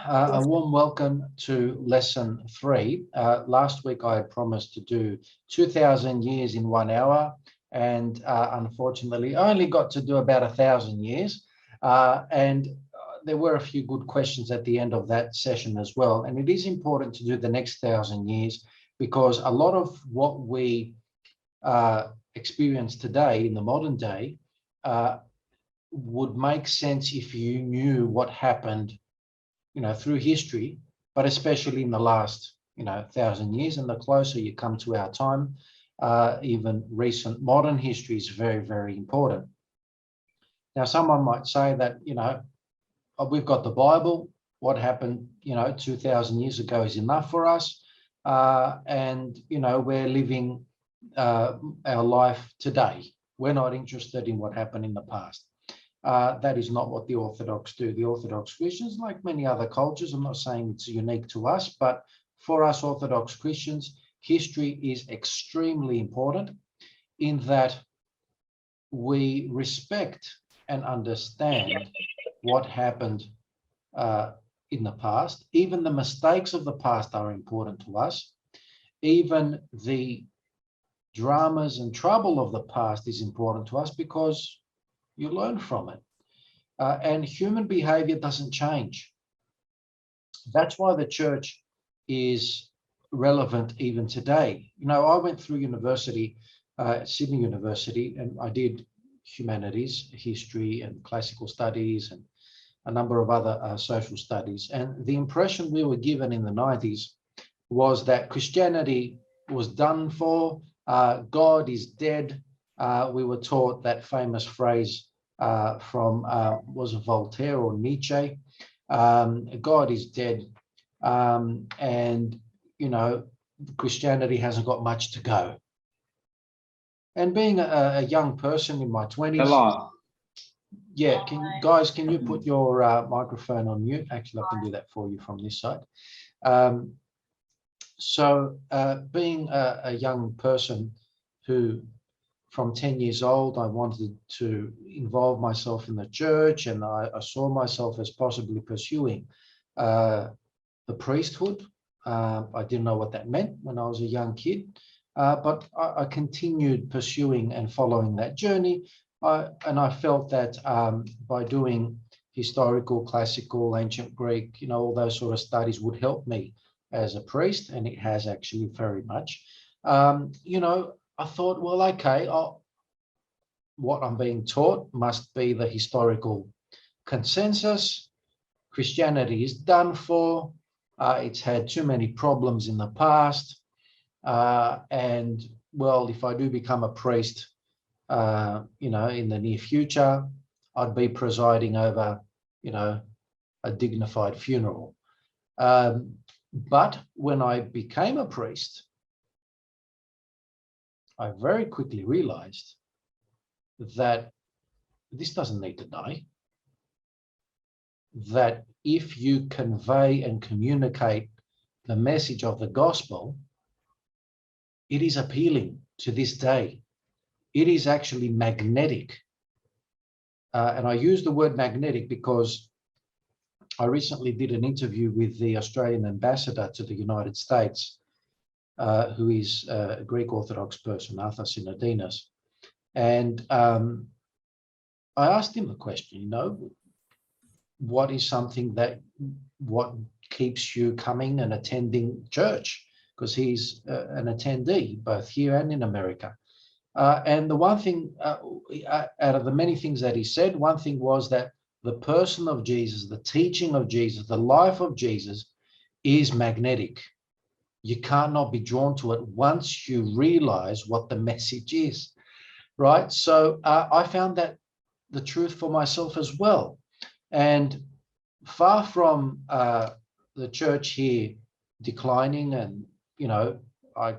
A warm welcome to lesson 3. Last week I had promised to do 2,000 years in 1 hour, and unfortunately I only got to do about 1,000 years. There were a few good questions at the end of that session as well. And it is important to do the next 1,000 years because a lot of what we experience today in the modern day would make sense if you knew what happened through history, but especially in the last, 1,000 years. And the closer you come to our time, even recent modern history is very, very important. Now, someone might say that, we've got the Bible. What happened, 2,000 years ago is enough for us. We're living our life today. We're not interested in what happened in the past. That is not what the Orthodox do. The Orthodox Christians, like many other cultures, I'm not saying it's unique to us, but for us Orthodox Christians, history is extremely important in that we respect and understand what happened in the past. Even the mistakes of the past are important to us. Even the dramas and trouble of the past is important to us because you learn from it. And human behavior doesn't change. That's why the church is relevant even today. I went through university, Sydney University, and I did humanities, history and classical studies and a number of other social studies. And the impression we were given in the 90s was that Christianity was done for, God is dead. We were taught that famous phrase from, was it Voltaire or Nietzsche? God is dead. Christianity hasn't got much to go. And being a young person in my 20s. Hello. Yeah, can you put your microphone on mute? Actually, I can do that for you from this side. Being a young person who, from 10 years old, I wanted to involve myself in the church, and I saw myself as possibly pursuing the priesthood. I didn't know what that meant when I was a young kid, but I continued pursuing and following that journey. And I felt that by doing historical, classical, ancient Greek, all those sort of studies would help me as a priest, and it has actually very much. I thought, well, okay, what I'm being taught must be the historical consensus. Christianity is done for. It's had too many problems in the past. And, well, if I do become a priest, in the near future, I'd be presiding over, a dignified funeral. But when I became a priest, I very quickly realized that this doesn't need to die. That if you convey and communicate the message of the gospel, it is appealing to this day. It is actually magnetic. And I use the word magnetic because I recently did an interview with the Australian ambassador to the United States, who is a Greek Orthodox person, Arthur Synodinos. And I asked him the question, what is something what keeps you coming and attending church? Because he's an attendee, both here and in America. And the one thing, out of the many things that he said, one thing was that the person of Jesus, the teaching of Jesus, the life of Jesus is magnetic. You can't not be drawn to it once you realize what the message is, right? So I found that the truth for myself as well. And far from the church here declining, and, I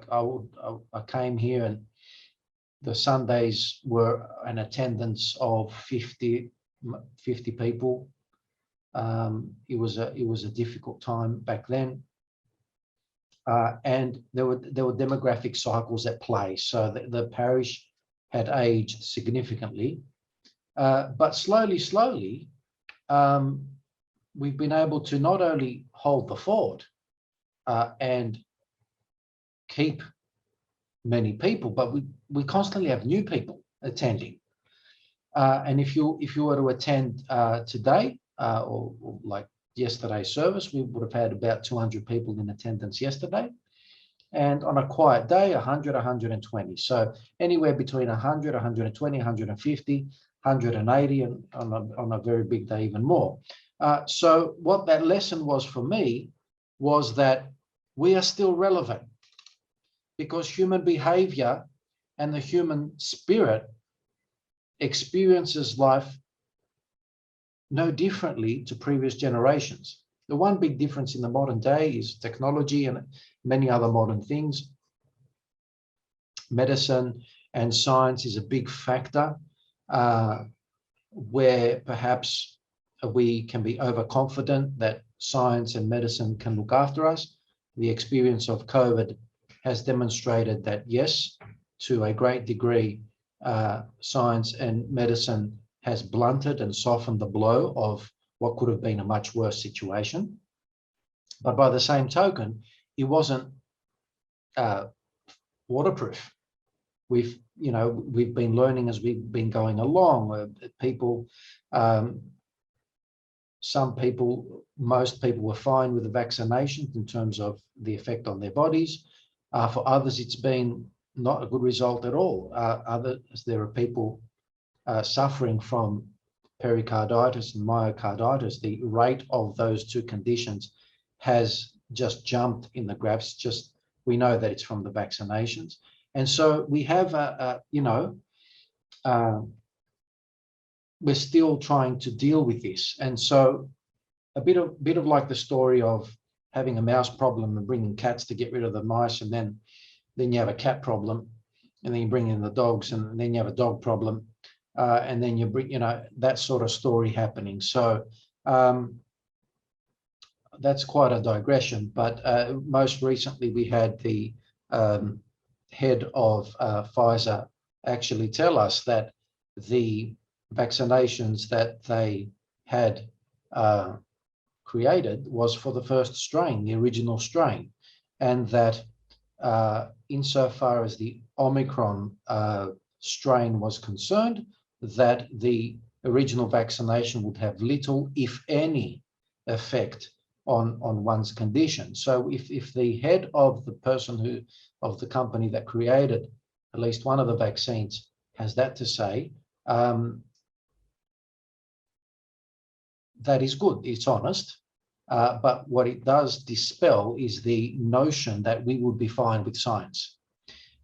came here and the Sundays were an attendance of 50 people. It was a difficult time back then. And there were demographic cycles at play. So the parish had aged significantly. But slowly, we've been able to not only hold the fort and keep many people, but we constantly have new people attending. And if you were to attend today or like yesterday's service, we would have had about 200 people in attendance yesterday. And on a quiet day, 100, 120. So anywhere between 100, 120, 150, 180, and on a very big day, even more. So what that lesson was for me was that we are still relevant, because human behavior and the human spirit experiences life no differently to previous generations. The one big difference in the modern day is technology and many other modern things. Medicine and science is a big factor where perhaps we can be overconfident that science and medicine can look after us. The experience of COVID has demonstrated that, yes, to a great degree, science and medicine has blunted and softened the blow of what could have been a much worse situation. But by the same token, it wasn't waterproof. We've been learning as we've been going along. Most people were fine with the vaccinations in terms of the effect on their bodies. For others, it's been not a good result at all. There are people suffering from pericarditis and myocarditis. The rate of those two conditions has just jumped in the graphs. We know that it's from the vaccinations. And so we have, we're still trying to deal with this. And so a bit of like the story of having a mouse problem and bringing cats to get rid of the mice, and then you have a cat problem, and then you bring in the dogs, and then you have a dog problem, and then you bring, that sort of story happening. So that's quite a digression, but most recently we had the head of Pfizer actually tell us that the vaccinations that they had created was for the first strain, the original strain, and that insofar as the Omicron strain was concerned, that the original vaccination would have little, if any, effect on one's condition. So if the head of the company that created at least one of the vaccines has that to say, that is good, it's honest. But what it does dispel is the notion that we would be fine with science.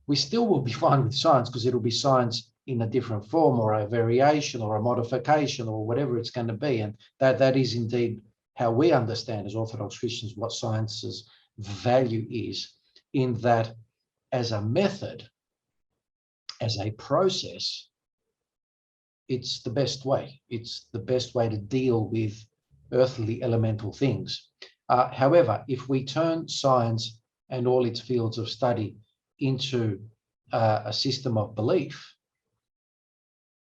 We still will be fine with science, because it'll be science in a different form, or a variation, or a modification, or whatever it's going to be. And that is indeed how we understand as Orthodox Christians what science's value is, in that as a method, as a process, it's the best way. It's the best way to deal with earthly elemental things. However, if we turn science and all its fields of study into a system of belief,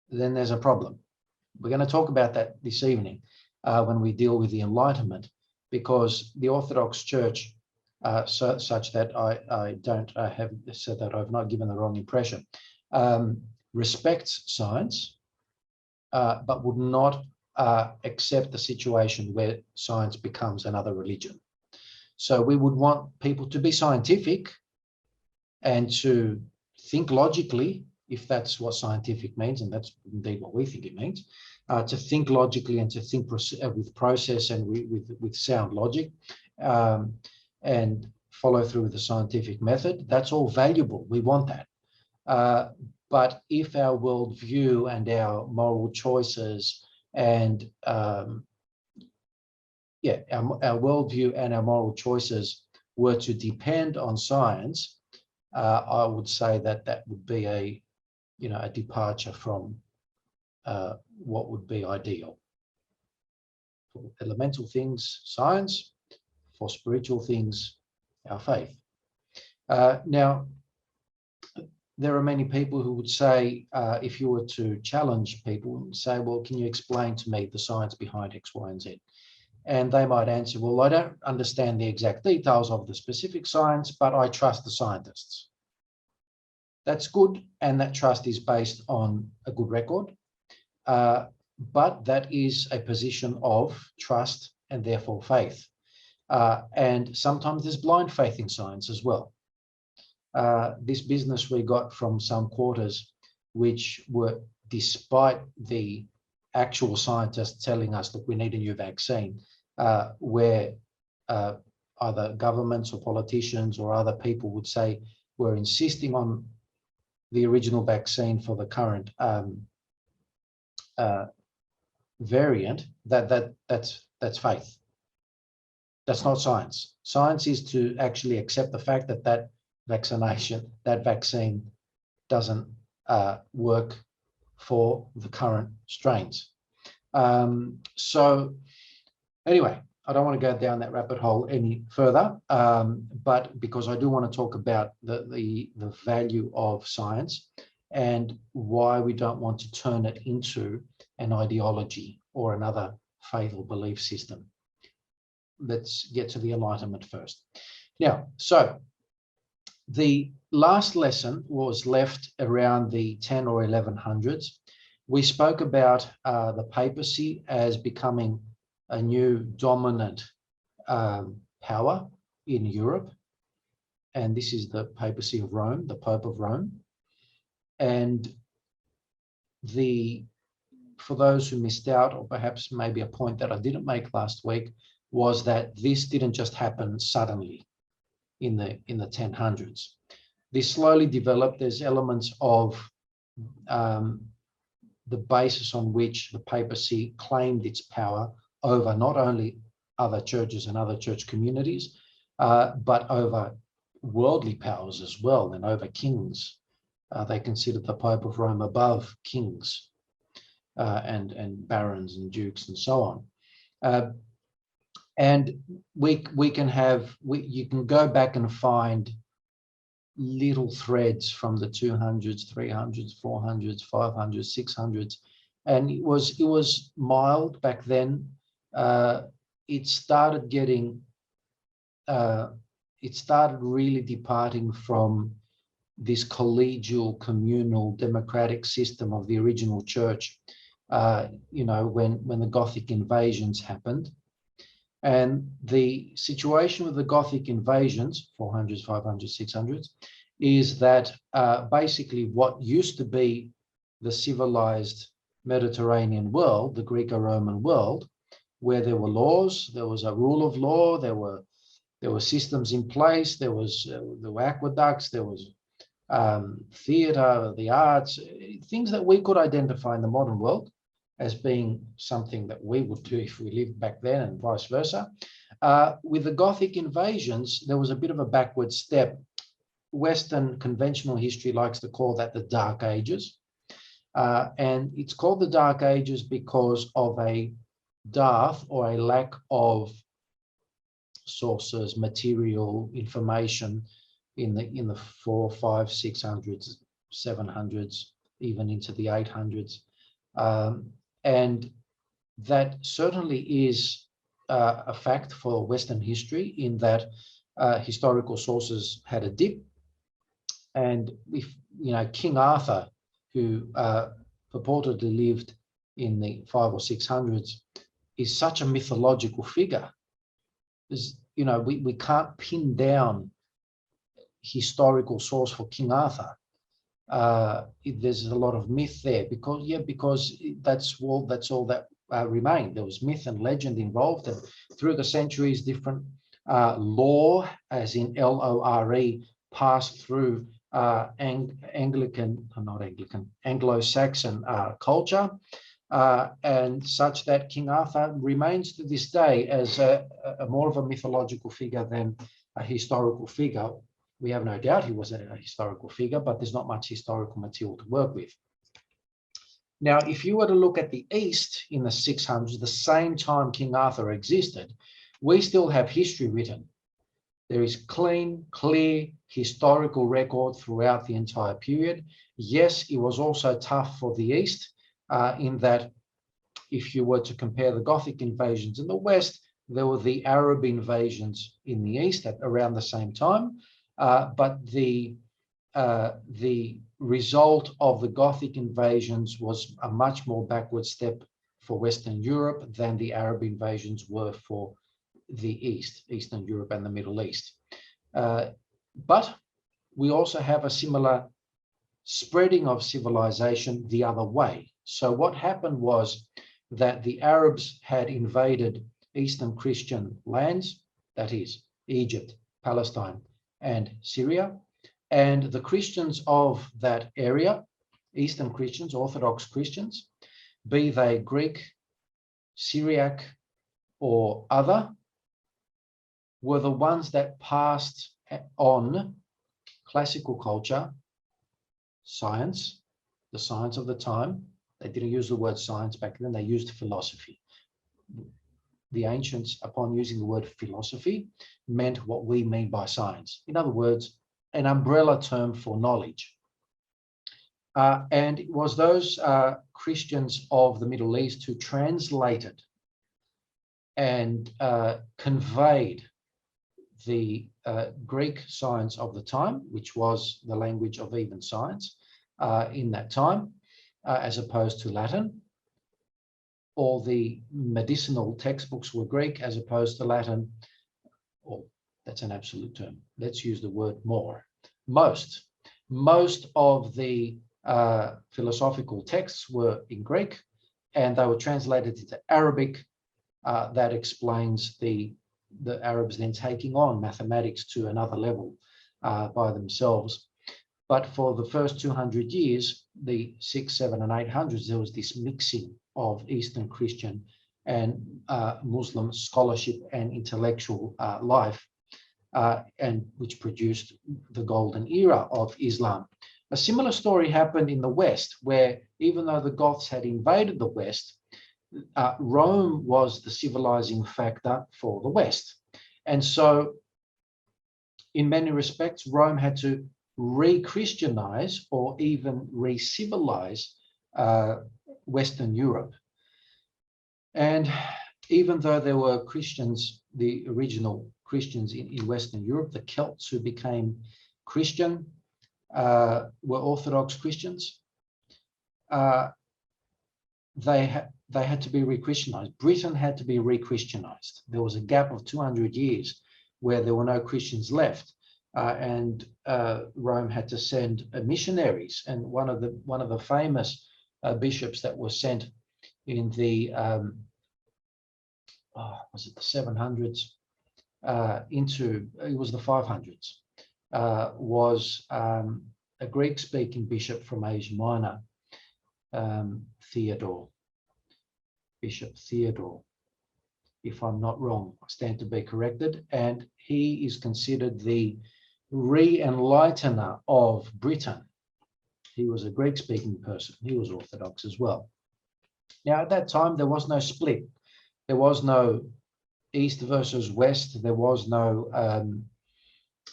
then there's a problem. We're going to talk about that this evening when we deal with the Enlightenment, because the Orthodox Church, such that I don't have said that I've not given the wrong impression, respects science, but would not accept the situation where science becomes another religion. So we would want people to be scientific and to think logically, if that's what scientific means, and that's indeed what we think it means, to think logically and to think with process and with sound logic, and follow through with the scientific method. That's all valuable. We want that. But if our worldview and our moral choices and our worldview and our moral choices were to depend on science, I would say that would be a departure from what would be ideal. For elemental things, science; for spiritual things, our faith. Now, there are many people who would say, if you were to challenge people and say, well, can you explain to me the science behind X, Y, and Z? And they might answer, well, I don't understand the exact details of the specific science, but I trust the scientists. That's good, and that trust is based on a good record. But that is a position of trust and therefore faith. And sometimes there's blind faith in science as well. This business we got from some quarters, which were, despite the actual scientists telling us that we need a new vaccine, where either governments or politicians or other people would say we're insisting on the original vaccine for the current variant, that's faith. That's not science. Science is to actually accept the fact that that vaccine doesn't work for the current strains. So anyway, I don't want to go down that rabbit hole any further, but because I do want to talk about the value of science and why we don't want to turn it into an ideology or another faith or belief system. Let's get to the Enlightenment first. Now, so the last lesson was left around the 10 or 1100s. We spoke about the papacy as becoming a new dominant power in Europe. And this is the papacy of Rome, the Pope of Rome. And for those who missed out, or perhaps maybe a point that I didn't make last week, was that this didn't just happen suddenly in the 1000s. This slowly developed. There's elements of the basis on which the papacy claimed its power over not only other churches and other church communities, but over worldly powers as well, and over kings. They considered the Pope of Rome above kings and barons and dukes and so on. And you can go back and find little threads from the 200s, 300s, 400s, 500s, 600s, and it was mild back then. It started really departing from this collegial, communal, democratic system of the original church. When the Gothic invasions happened. And the situation with the Gothic invasions, 400s, 500s, 600s, is that basically what used to be the civilized Mediterranean world, the Greco-Roman world, where there were laws, there was a rule of law, there were systems in place, there were aqueducts, there was theatre, the arts, things that we could identify in the modern world as being something that we would do if we lived back then, and vice versa. With the Gothic invasions, there was a bit of a backward step. Western conventional history likes to call that the Dark Ages. And it's called the Dark Ages because of a dearth or a lack of sources, material, information in the 400, 500, 600s, 700s, even into the 800s. And that certainly is a fact for Western history, in that historical sources had a dip. And King Arthur, who purportedly lived in the 500s or 600s, is such a mythological figure. We can't pin down historical source for King Arthur. There's a lot of myth there because that's all that remained. There was myth and legend involved, and through the centuries, different lore, as in Lore, passed through Anglo-Saxon culture, and such that King Arthur remains to this day as a more of a mythological figure than a historical figure. We have no doubt he was a historical figure, but there's not much historical material to work with. Now, if you were to look at the East in the 600s, the same time King Arthur existed, we still have history written. There is clean, clear historical record throughout the entire period. Yes, it was also tough for the East in that if you were to compare the Gothic invasions in the West There were the Arab invasions in the east at around the same time, but the result of the Gothic invasions was a much more backward step for Western Europe than the Arab invasions were for the Eastern Europe and the Middle East. But we also have a similar spreading of civilization the other way. So what happened was that the Arabs had invaded Eastern Christian lands, that is Egypt, Palestine, and Syria. And the Christians of that area, Eastern Christians, Orthodox Christians, be they Greek, Syriac, or other, were the ones that passed on classical culture, science, the science of the time. They didn't use the word science back then, they used philosophy. The ancients, upon using the word philosophy, meant what we mean by science. In other words, an umbrella term for knowledge. And it was those Christians of the Middle East who translated and conveyed the Greek science of the time, which was the language of even science in that time, as opposed to Latin. All the medicinal textbooks were Greek as opposed to Latin. Or that's an absolute term. Let's use the word more. Most of the philosophical texts were in Greek, and they were translated into Arabic. That explains the Arabs then taking on mathematics to another level by themselves. But for the first 200 years, the 600s, 700s, and 800s, there was this mixing of Eastern Christian and Muslim scholarship and intellectual life, and which produced the golden era of Islam. A similar story happened in the West, where even though the Goths had invaded the West, Rome was the civilizing factor for the West. And so in many respects, Rome had to re-Christianize or even re-civilize Western Europe. And even though there were Christians, the original Christians in Western Europe, the Celts who became Christian were Orthodox Christians. They had to be re-Christianized. Britain had to be re-Christianized. There was a gap of 200 years where there were no Christians left, and Rome had to send missionaries. And one of the famous bishops that was sent in the was it the 700s it was the 500s, was a Greek-speaking bishop from Asia Minor, Bishop Theodore, if I'm not wrong. I stand to be corrected. And he is considered the re-enlightener of Britain. He was a Greek-speaking person. He was Orthodox as well. Now, at that time, there was no split. There was no East versus West. There was no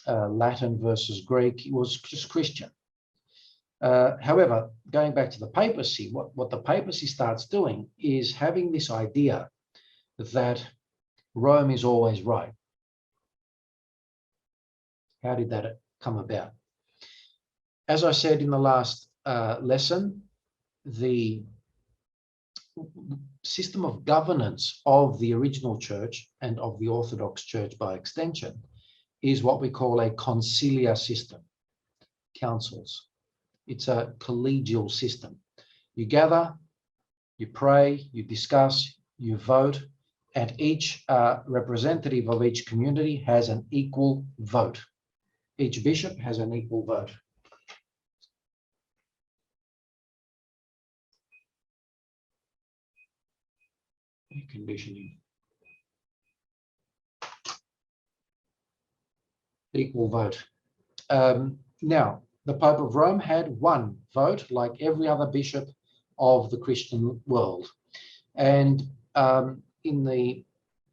Latin versus Greek. It was just Christian. However, going back to the papacy, what the papacy starts doing is having this idea that Rome is always right. How did that come about? As I said in the last lesson, the system of governance of the original church and of the Orthodox Church by extension is what we call a conciliar system, councils. It's a collegial system. You gather, you pray, you discuss, you vote, and each representative of each community has an equal vote. Each bishop has an equal vote. Conditioning. Equal vote. Now, the Pope of Rome had one vote, like every other bishop of the Christian world. And in the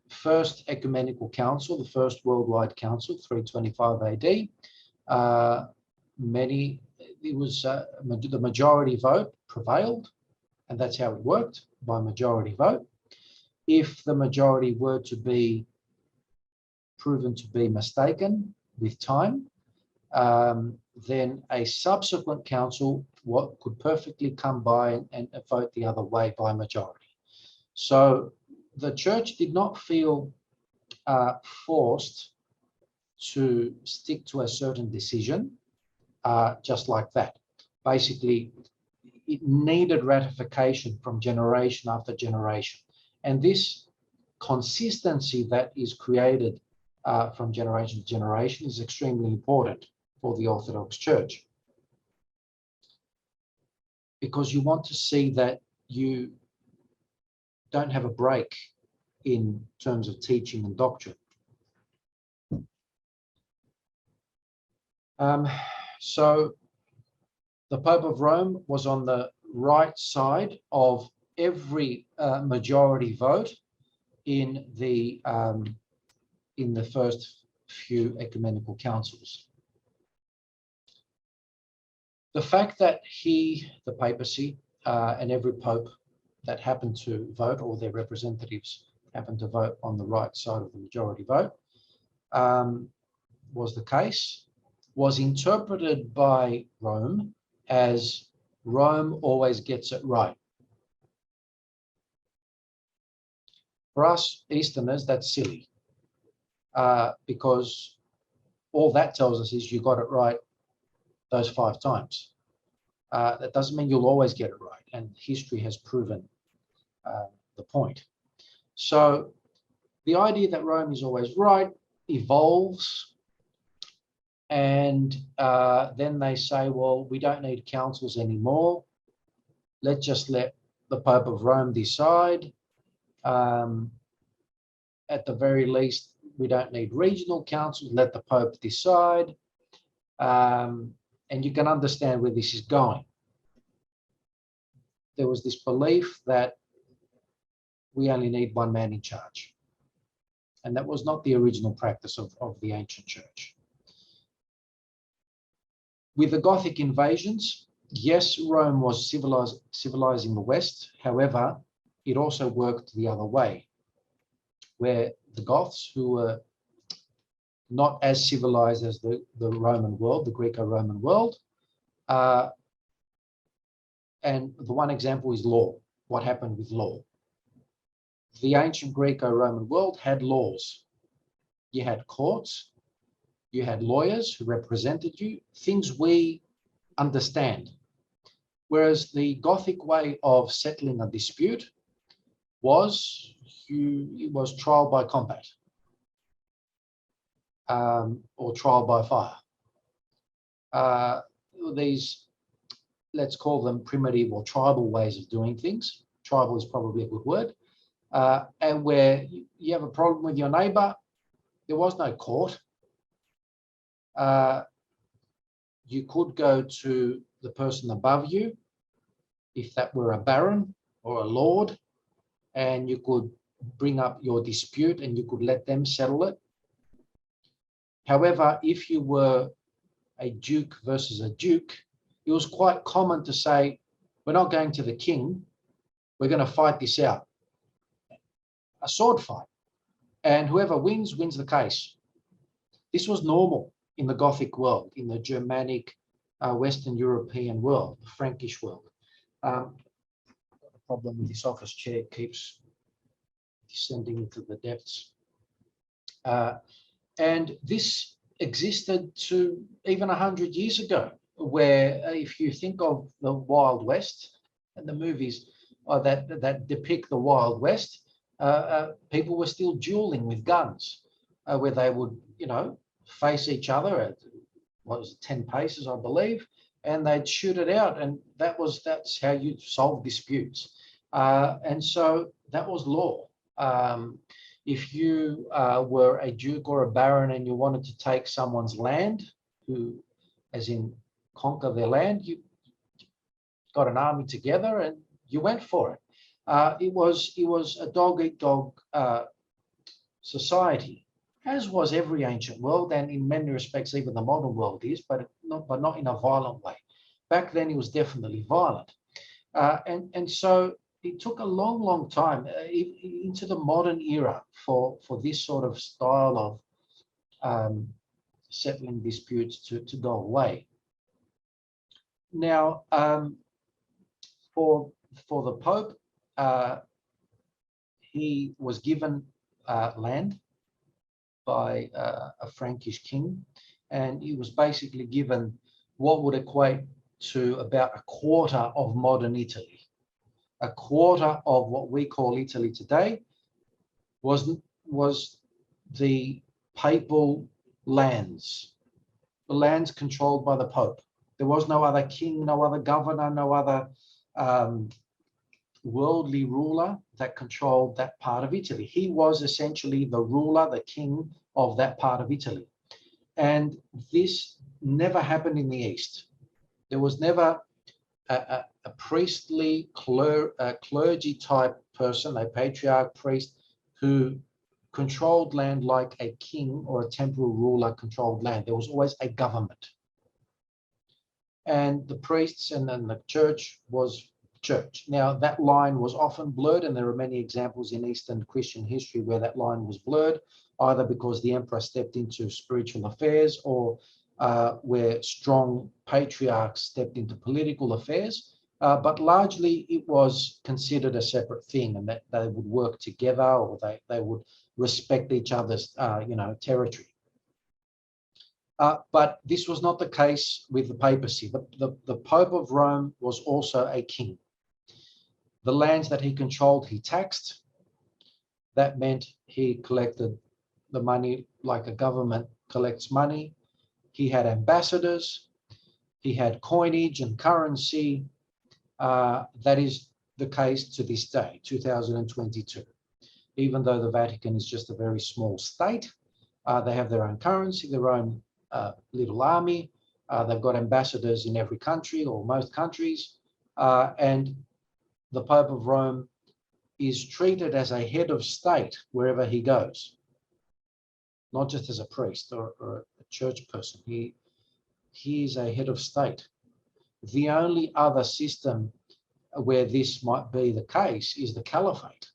First Ecumenical Council, the First Worldwide Council, 325 AD, the majority vote prevailed, and that's how it worked, by majority vote. if the majority were to be proven to be mistaken with time, then a subsequent council could perfectly come by and vote the other way by majority. So the church did not feel forced to stick to a certain decision just like that. Basically, it needed ratification from generation after generation. And this consistency that is created from generation to generation is extremely important for the Orthodox Church, because you want to see that you don't have a break in terms of teaching and doctrine. So the Pope of Rome was on the right side of every majority vote in the first few ecumenical councils. The fact that the papacy, and every pope that happened to vote, or their representatives happened to vote on the right side of the majority vote, was the case, was interpreted by Rome as Rome always gets it right. For us Easterners, that's silly, because all that tells us is you got it right those 5 times. That doesn't mean you'll always get it right, and history has proven the point. So the idea that Rome is always right evolves, and then they say, well, we don't need councils anymore. Let's just let the Pope of Rome decide. At the very least, we don't need regional councils. Let the Pope decide. And you can understand where this is going. There was this belief that we only need one man in charge. And that was not the original practice of the ancient church. With the Gothic invasions, yes, Rome was civilizing the West. However, it also worked the other way, where the Goths, who were not as civilized as the Roman world, the Greco-Roman world, and the one example is law. What happened with law? The ancient Greco-Roman world had laws. You had courts, you had lawyers who represented you, things we understand. Whereas the Gothic way of settling a dispute was trial by combat, or trial by fire. These, let's call them primitive or tribal ways of doing things. Tribal is probably a good word. And where you have a problem with your neighbour, there was no court. You could go to the person above you, if that were a baron or a lord, and you could bring up your dispute and you could let them settle it. However, if you were a duke versus a duke, it was quite common to say, we're not going to the king, we're going to fight this out. A sword fight. And whoever wins, wins the case. This was normal in the Gothic world, in the Germanic, Western European world, the Frankish world. The problem with this office chair keeps descending into the depths. And this existed to even 100 years ago, where if you think of the Wild West and the movies that depict the Wild West, people were still dueling with guns, where they would, face each other at, 10 paces, I believe, and they'd shoot it out, and that's how you solve disputes. And so that was law. If you were a duke or a baron and you wanted to take someone's land, as in conquer their land, you got an army together and you went for it. It was a dog-eat-dog society, as was every ancient world, and in many respects even the modern world is, but not in a violent way. Back then it was definitely violent. And so it took a long, long time into the modern era for this sort of style of settling disputes to go away. Now, for the Pope, he was given land by a Frankish king, and he was basically given what would equate to about a quarter of modern Italy. A quarter of what we call Italy today was the papal lands, the lands controlled by the Pope. There was no other king, no other governor, no other worldly ruler that controlled that part of Italy. He was essentially the ruler, the king of that part of Italy. And this never happened in the East. There was never a priestly clergy type person, a patriarch priest, who controlled land like a king or a temporal ruler controlled land. There was always a government. And the priests and then the church was church. Now, that line was often blurred, and there are many examples in Eastern Christian history where that line was blurred, either because the emperor stepped into spiritual affairs or where strong patriarchs stepped into political affairs. But largely it was considered a separate thing, and that they would work together, or they would respect each other's territory. But this was not the case with the papacy. The Pope of Rome was also a king. The lands that he controlled, he taxed. That meant he collected the money like a government collects money. He had ambassadors. He had coinage and currency. That is the case to this day, 2022. Even though the Vatican is just a very small state, they have their own currency, their own little army. They've got ambassadors in every country or most countries. And the Pope of Rome is treated as a head of state wherever he goes, not just as a priest or a church person. He is a head of state. The only other system where this might be the case is the caliphate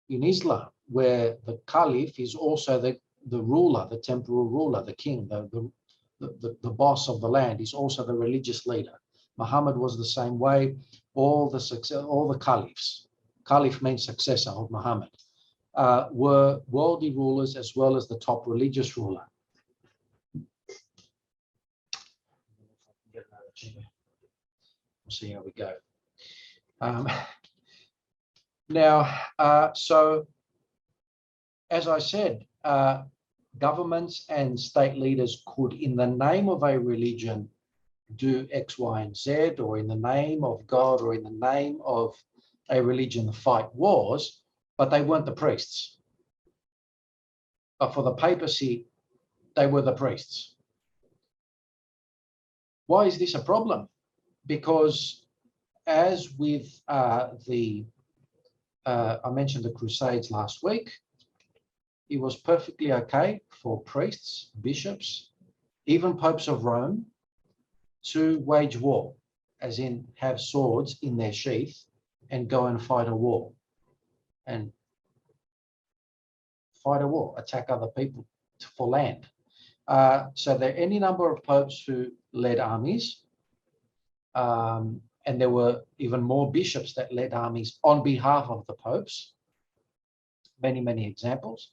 in Islam, where the caliph is also the ruler, the temporal ruler, the king, the boss of the land, is also the religious leader. Muhammad was the same way. All the caliphs, caliph means successor of Muhammad, were worldly rulers as well as the top religious ruler. We'll see how we go. So as I said, governments and state leaders could, in the name of a religion, do X, Y, and Z, or in the name of God, or in the name of a religion, fight wars, but they weren't the priests. But for the papacy, they were the priests. Why is this a problem? Because as with I mentioned the Crusades last week, it was perfectly okay for priests, bishops, even popes of Rome to wage war, as in have swords in their sheath and go and fight a war. And fight a war, attack other people for land. So there are any number of popes who led armies, and there were even more bishops that led armies on behalf of the popes, many, many examples.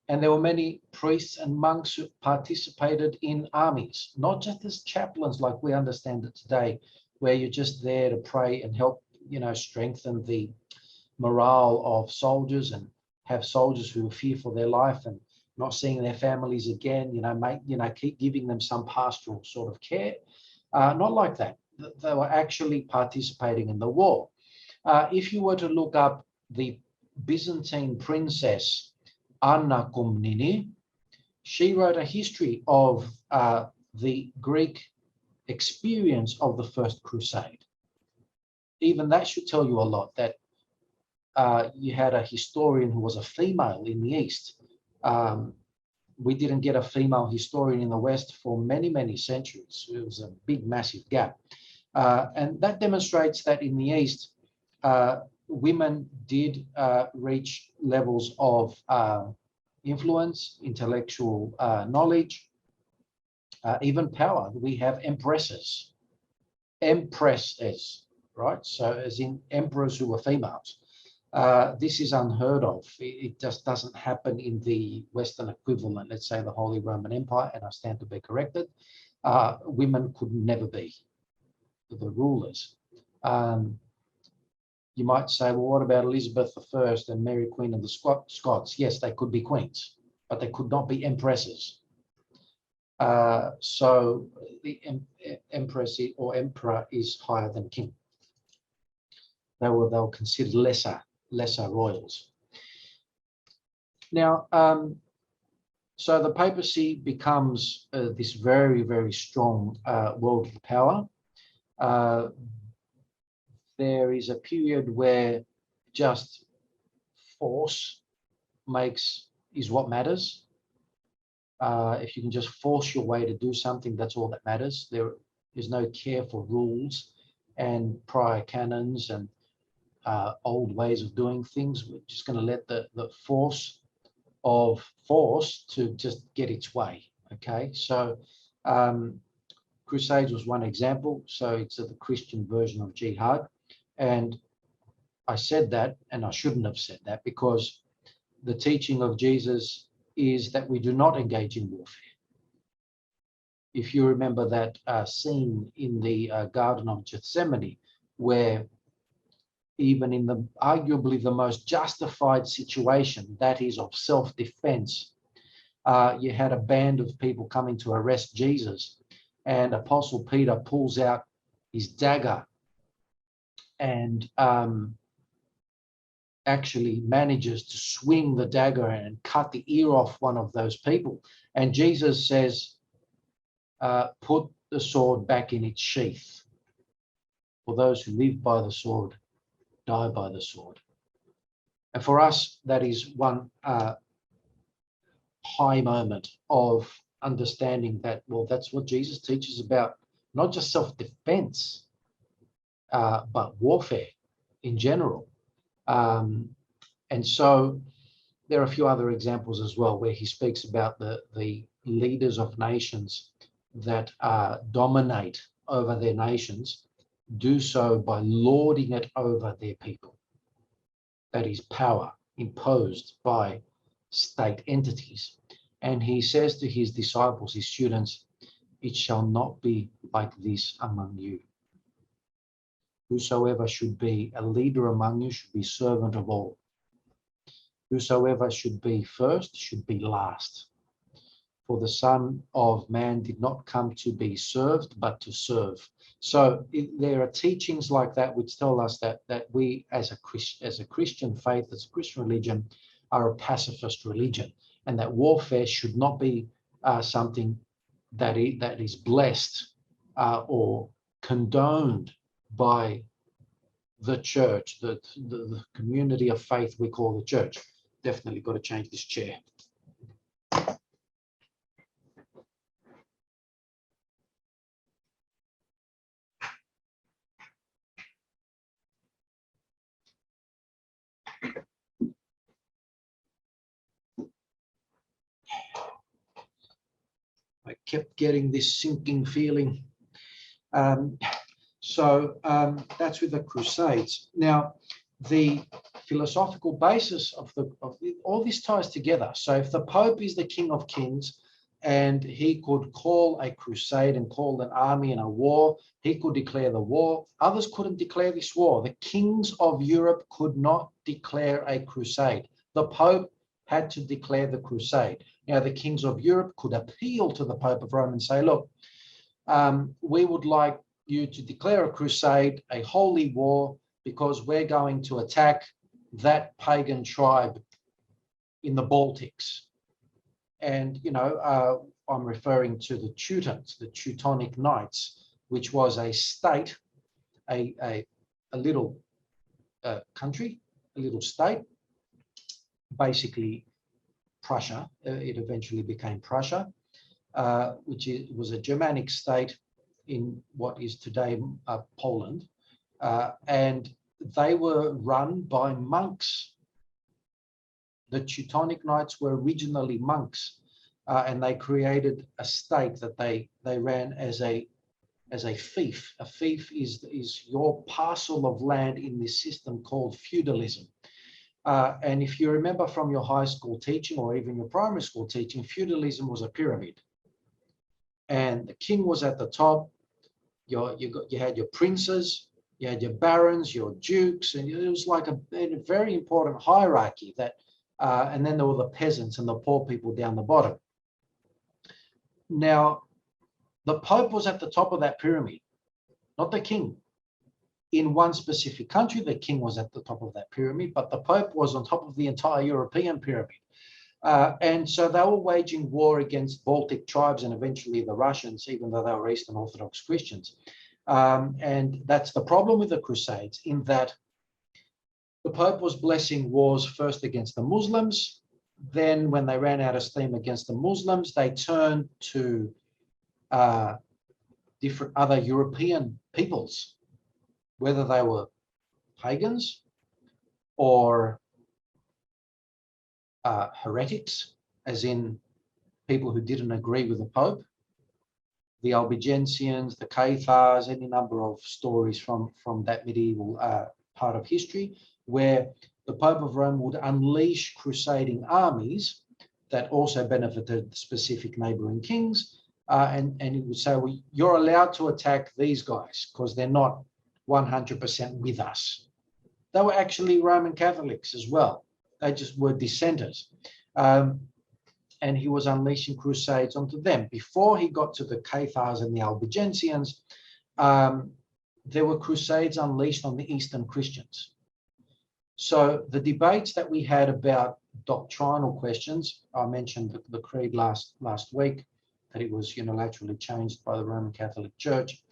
And there were many priests and monks who participated in armies, not just as chaplains like we understand it today, where you're just there to pray and help, strengthen the morale of soldiers and have soldiers who fear for their life and not seeing their families again, keep giving them some pastoral sort of care. Not like that. They were actually participating in the war. If you were to look up the Byzantine princess Anna Komnene, she wrote a history of the Greek experience of the First Crusade. Even that should tell you a lot, that you had a historian who was a female in the East. We didn't get a female historian in the West for many, many centuries. It was a big, massive gap. And that demonstrates that in the East, women did reach levels of influence, intellectual knowledge, even power. We have empresses, right? So as in emperors who were females. This is unheard of. It just doesn't happen in the Western equivalent, let's say the Holy Roman Empire, and I stand to be corrected. Women could never be the rulers. You might say, well, what about Elizabeth I and Mary Queen of the Scots? Yes, they could be queens, but they could not be empresses. So the empress or emperor is higher than king. They were considered lesser royals. Now, so the papacy becomes this very, very strong worldly power. There is a period where just force is what matters. If you can just force your way to do something, that's all that matters. There is no care for rules and prior canons and old ways of doing things. We're just going to let the force to just get its way. Okay, so crusades was one example. So it's the Christian version of jihad. And I said that, and I shouldn't have said that, because the teaching of Jesus is that we do not engage in warfare. If you remember that scene in the Garden of Gethsemane, where even in the arguably the most justified situation, that is of self-defense, you had a band of people coming to arrest Jesus, and Apostle Peter pulls out his dagger and actually manages to swing the dagger and cut the ear off one of those people. And Jesus says, put the sword back in its sheath. For those who live by the sword, die by the sword. And for us, that is one high moment of understanding that, well, that's what Jesus teaches about, not just self-defense, but warfare in general. And so there are a few other examples as well where he speaks about the leaders of nations that dominate over their nations, do so by lording it over their people. That is power imposed by state entities. And he says to his disciples, his students, it shall not be like this among you. Whosoever should be a leader among you should be servant of all. Whosoever should be first should be last. For the Son of Man did not come to be served, but to serve. So there are teachings like that which tell us that we, as a Christian faith, as a Christian religion, are a pacifist religion, and that warfare should not be something that is blessed or condoned by the church, the community of faith we call the church. Definitely got to change this chair. I kept getting this sinking feeling. So that's with the Crusades. Now, the philosophical basis of all this ties together. So if the Pope is the King of Kings and he could call a crusade and call an army in a war, he could declare the war. Others couldn't declare this war. The kings of Europe could not declare a crusade. The Pope had to declare the crusade. Now, the kings of Europe could appeal to the Pope of Rome and say, look, we would like you to declare a crusade, a holy war, because we're going to attack that pagan tribe in the Baltics. And, you know, I'm referring to the Teutons, the Teutonic Knights, which was a state, a little country, a little state, basically Prussia. It eventually became Prussia, which was a Germanic state in what is today Poland. And they were run by monks. The Teutonic Knights were originally monks, and they created a state that they ran as a fief. A fief is your parcel of land in this system called feudalism. And if you remember from your high school teaching or even your primary school teaching, feudalism was a pyramid. And the king was at the top. You had your princes, you had your barons, your dukes, and it was like a very important hierarchy that, and then there were the peasants and the poor people down the bottom. Now, the Pope was at the top of that pyramid, not the king. In one specific country, the king was at the top of that pyramid, but the Pope was on top of the entire European pyramid. And so they were waging war against Baltic tribes and eventually the Russians, even though they were Eastern Orthodox Christians. And that's the problem with the Crusades, in that the Pope was blessing wars first against the Muslims. Then when they ran out of steam against the Muslims, they turned to different other European peoples, whether they were pagans or heretics, as in people who didn't agree with the Pope, the Albigensians, the Cathars, any number of stories from that medieval part of history, where the Pope of Rome would unleash crusading armies that also benefited specific neighboring kings, and he would say, well, you're allowed to attack these guys because they're not 100% with us. They were actually Roman Catholics as well. They just were dissenters. And he was unleashing crusades onto them. Before he got to the Cathars and the Albigensians, there were crusades unleashed on the Eastern Christians. So the debates that we had about doctrinal questions, I mentioned the creed last week, that it was unilaterally changed by the Roman Catholic Church.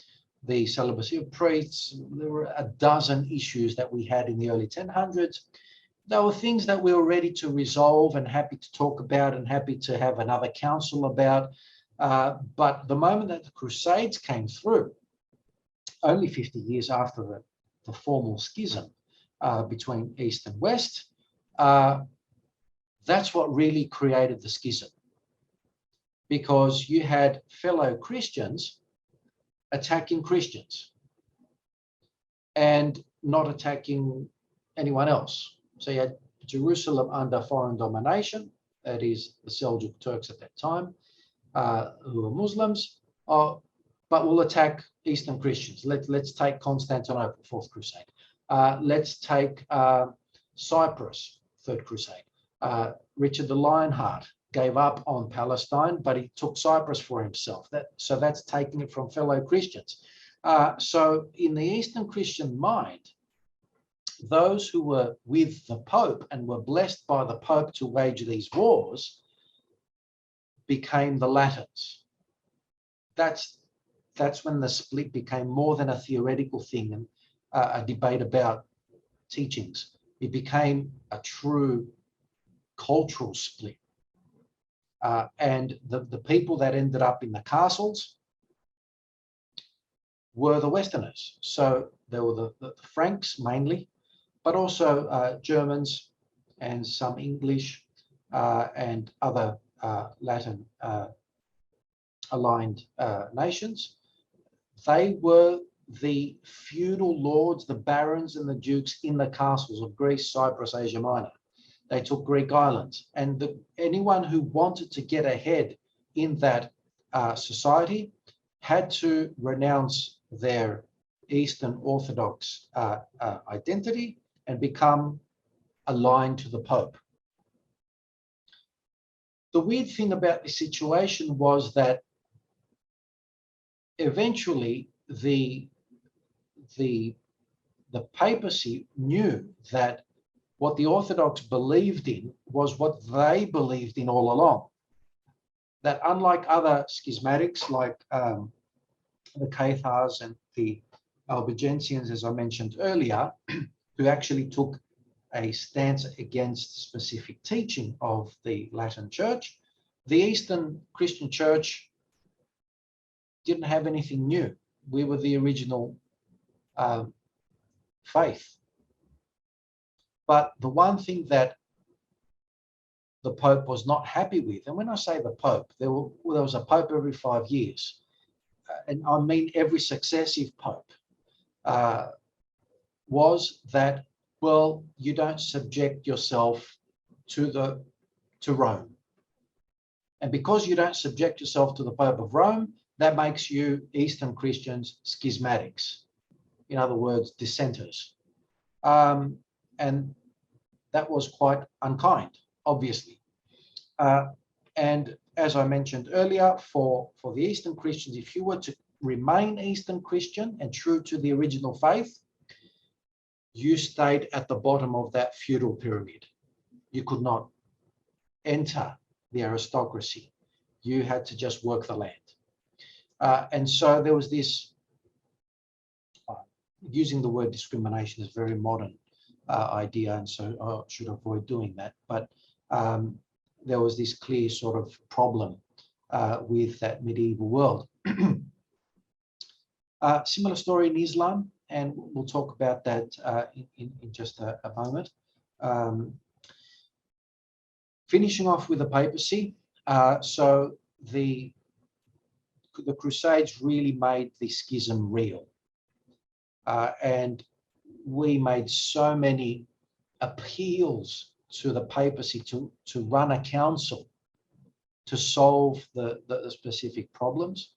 The celibacy of priests, there were a dozen issues that we had in the early 1000s. There were things that we were ready to resolve and happy to talk about and happy to have another council about. But the moment that the Crusades came through, only 50 years after the formal schism between East and West, that's what really created the schism. Because you had fellow Christians attacking Christians and not attacking anyone else. So you had Jerusalem under foreign domination, that is the Seljuk Turks at that time, who were Muslims, but will attack Eastern Christians. Let's take Constantinople, Fourth Crusade. Let's take Cyprus, Third Crusade. Richard the Lionheart gave up on Palestine, but he took Cyprus for himself. So that's taking it from fellow Christians. So in the Eastern Christian mind, those who were with the Pope and were blessed by the Pope to wage these wars became the Latins. That's when the split became more than a theoretical thing and a debate about teachings. It became a true cultural split. And the people that ended up in the castles were the Westerners. So there were the Franks mainly, but also Germans and some English and other Latin aligned nations. They were the feudal lords, the barons and the dukes in the castles of Greece, Cyprus, Asia Minor. They took Greek islands, and anyone who wanted to get ahead in that society had to renounce their Eastern Orthodox identity and become aligned to the Pope. The weird thing about this situation was that eventually the papacy knew that what the Orthodox believed in was what they believed in all along. That unlike other schismatics like the Cathars and the Albigensians, as I mentioned earlier, who actually took a stance against specific teaching of the Latin Church, the Eastern Christian Church didn't have anything new. We were the original faith. But the one thing that the Pope was not happy with, and when I say the Pope, there was a Pope every 5 years, and I mean every successive Pope, was that, well, you don't subject yourself to Rome. And because you don't subject yourself to the Pope of Rome, that makes you Eastern Christians schismatics. In other words, dissenters. And that was quite unkind, obviously. And as I mentioned earlier, for the Eastern Christians, if you were to remain Eastern Christian and true to the original faith, you stayed at the bottom of that feudal pyramid. You could not enter the aristocracy. You had to just work the land. And so there was this, using the word discrimination is a very modern idea, and so I should avoid doing that. But there was this clear sort of problem with that medieval world. Similar story in Islam, and we'll talk about that in just a moment. Finishing off with the papacy, so the Crusades really made the schism real. And we made so many appeals to the papacy to run a council to solve the specific problems,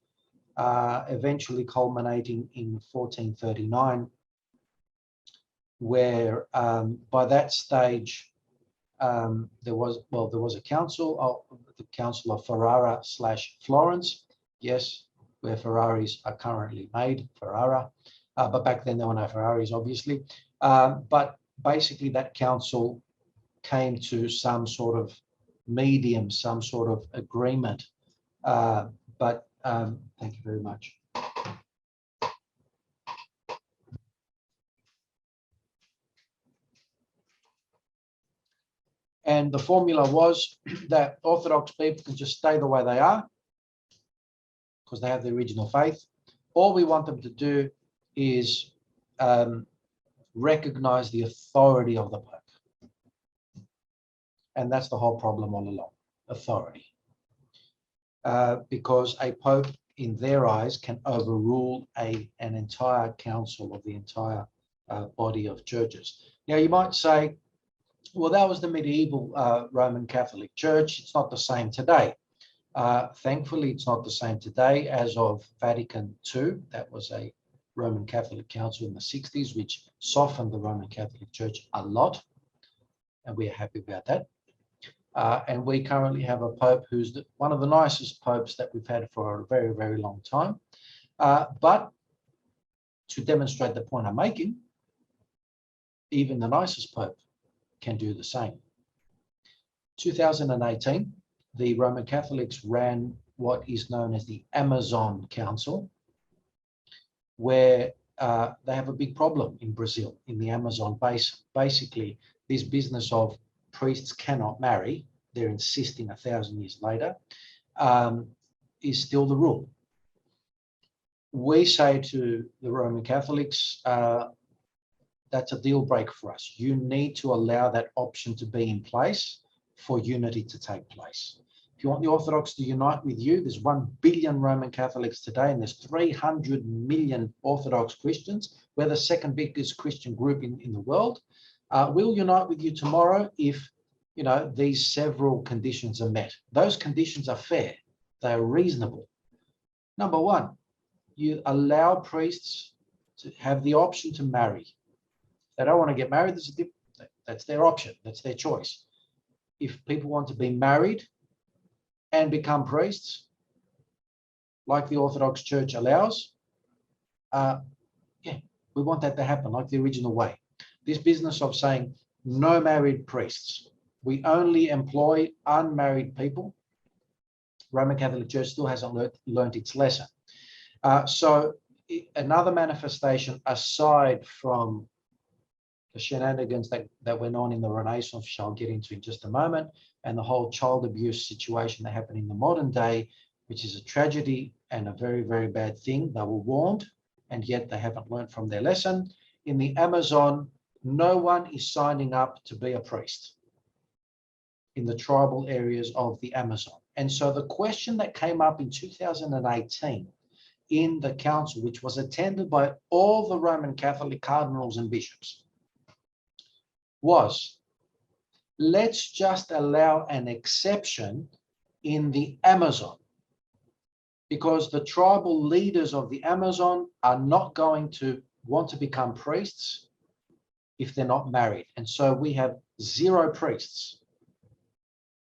eventually culminating in 1439, where by that stage there was a council, the Council of Ferrara/Florence, yes, where Ferraris are currently made, Ferrara. But back then there were no Ferraris, obviously. But basically that council came to some sort of medium, some sort of agreement. But thank you very much. And the formula was that Orthodox people can just stay the way they are because they have the original faith. All we want them to do is recognize the authority of the Pope. And that's the whole problem all along, authority. Because a Pope, in their eyes, can overrule an entire council of the entire body of churches. Now, you might say, well, that was the medieval Roman Catholic Church. It's not the same today. Thankfully, it's not the same today as of Vatican II. That was a Roman Catholic Council in the 60s, which softened the Roman Catholic Church a lot. And we are happy about that. And we currently have a Pope who's one of the nicest popes that we've had for a very, very long time. But to demonstrate the point I'm making, even the nicest Pope can do the same. 2018, the Roman Catholics ran what is known as the Amazon Council, where they have a big problem in Brazil, in the Amazon basin. Basically, this business of priests cannot marry, they're insisting 1,000 years later, is still the rule. We say to the Roman Catholics, that's a deal breaker for us. You need to allow that option to be in place for unity to take place. If you want the Orthodox to unite with you, there's 1 billion Roman Catholics today, and there's 300 million Orthodox Christians. We're the second biggest Christian group in the world. We'll unite with you tomorrow if, you know, these several conditions are met. Those conditions are fair. They are reasonable. Number one, you allow priests to have the option to marry. If they don't want to get married, that's their option. That's their choice. If people want to be married and become priests, like the Orthodox Church allows, yeah, we want that to happen like the original way. This business of saying no married priests, we only employ unmarried people, Roman Catholic Church still hasn't learnt its lesson. So another manifestation aside from the shenanigans that went on in the Renaissance, which I'll get into in just a moment, and the whole child abuse situation that happened in the modern day, which is a tragedy and a very, very bad thing. They were warned, and yet they haven't learned from their lesson. In the Amazon, no one is signing up to be a priest in the tribal areas of the Amazon. And so the question that came up in 2018 in the council, which was attended by all the Roman Catholic cardinals and bishops, was, let's just allow an exception in the Amazon, because the tribal leaders of the Amazon are not going to want to become priests if they're not married. And so we have 0 priests.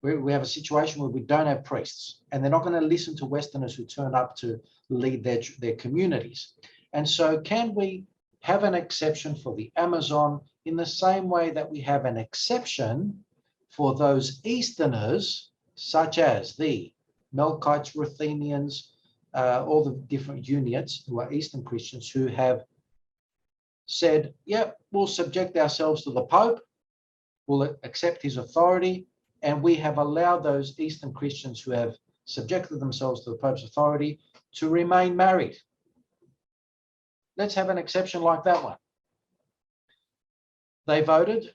We have a situation where we don't have priests, and they're not going to listen to Westerners who turn up to lead their communities. And so can we have an exception for the Amazon in the same way that we have an exception for those Easterners, such as the Melkites, Ruthenians, all the different units who are Eastern Christians who have said, yep, we'll subject ourselves to the Pope, we'll accept his authority, and we have allowed those Eastern Christians who have subjected themselves to the Pope's authority to remain married. Let's have an exception like that one. They voted,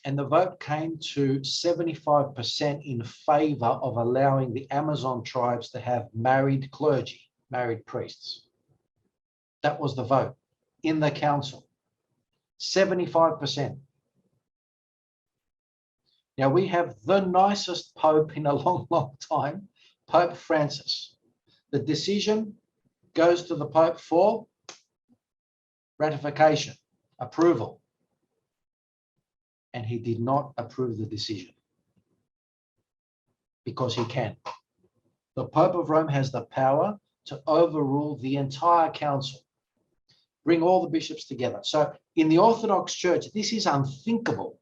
and the vote came to 75% in favor of allowing the Amazon tribes to have married clergy, married priests. That was the vote in the council, 75%. Now, we have the nicest Pope in a long, long time, Pope Francis. The decision goes to the Pope for ratification, approval. And he did not approve the decision because he can. The Pope of Rome has the power to overrule the entire council, bring all the bishops together. So in the Orthodox Church, this is unthinkable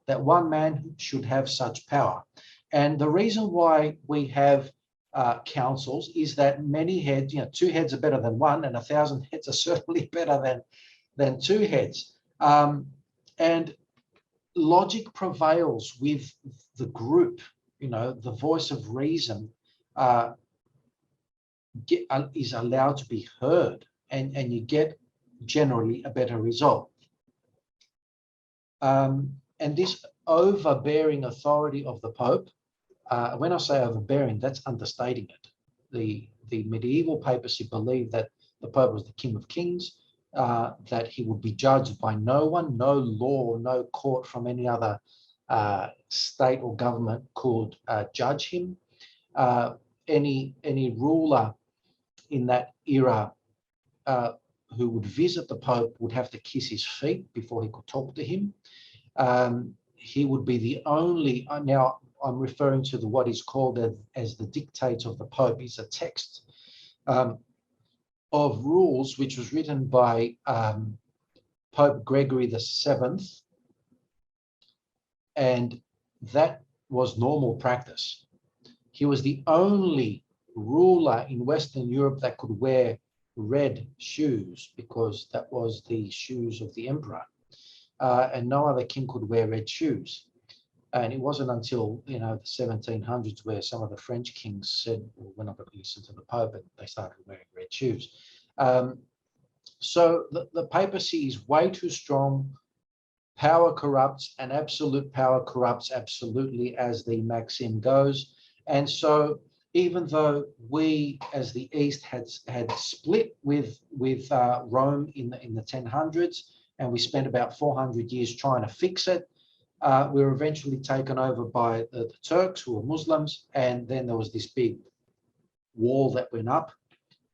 that one man should have such power. And the reason why we have councils is that many heads, 2 heads are better than 1, and 1,000 heads are certainly better than 2 heads. And logic prevails with the group, the voice of reason is allowed to be heard, and you get generally a better result. And this overbearing authority of the Pope, when I say overbearing, that's understating it. The medieval papacy believed that the Pope was the King of Kings, that he would be judged by no one, no law, no court from any other state or government could judge him. Any ruler in that era who would visit the Pope would have to kiss his feet before he could talk to him. He would be the only, now I'm referring to what is called as the dictates of the Pope. It's a text of rules which was written by Pope Gregory VII, and that was normal practice. He was the only ruler in Western Europe that could wear red shoes, because that was the shoes of the emperor, and no other king could wear red shoes. And it wasn't until the 1700s where some of the French kings said, well, we're not going to listen to the Pope, and they started wearing red shoes. So the papacy is way too strong. Power corrupts, and absolute power corrupts absolutely, as the maxim goes. And so even though we as the East had split with Rome in the 1000s, and we spent about 400 years trying to fix it, we were eventually taken over by the Turks, who were Muslims, and then there was this big wall that went up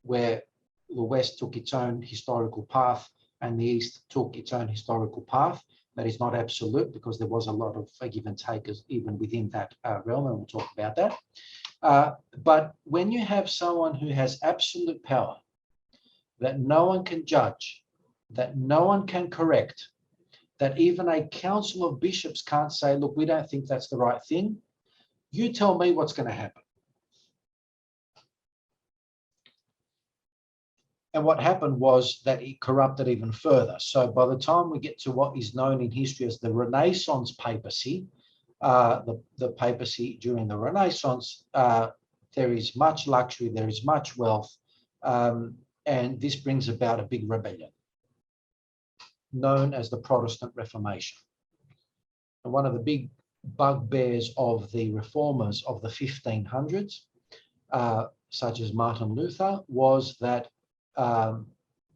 where the West took its own historical path and the East took its own historical path. That is not absolute, because there was a lot of give and take even within that realm, and we'll talk about that. But when you have someone who has absolute power, that no one can judge, that no one can correct, that even a council of bishops can't say, look, we don't think that's the right thing, you tell me what's going to happen. And what happened was that it corrupted even further. So by the time we get to what is known in history as the Renaissance papacy, the papacy during the Renaissance, there is much luxury, there is much wealth, and this brings about a big rebellion. known as the Protestant Reformation. And one of the big bugbears of the reformers of the 1500s, such as Martin Luther, was that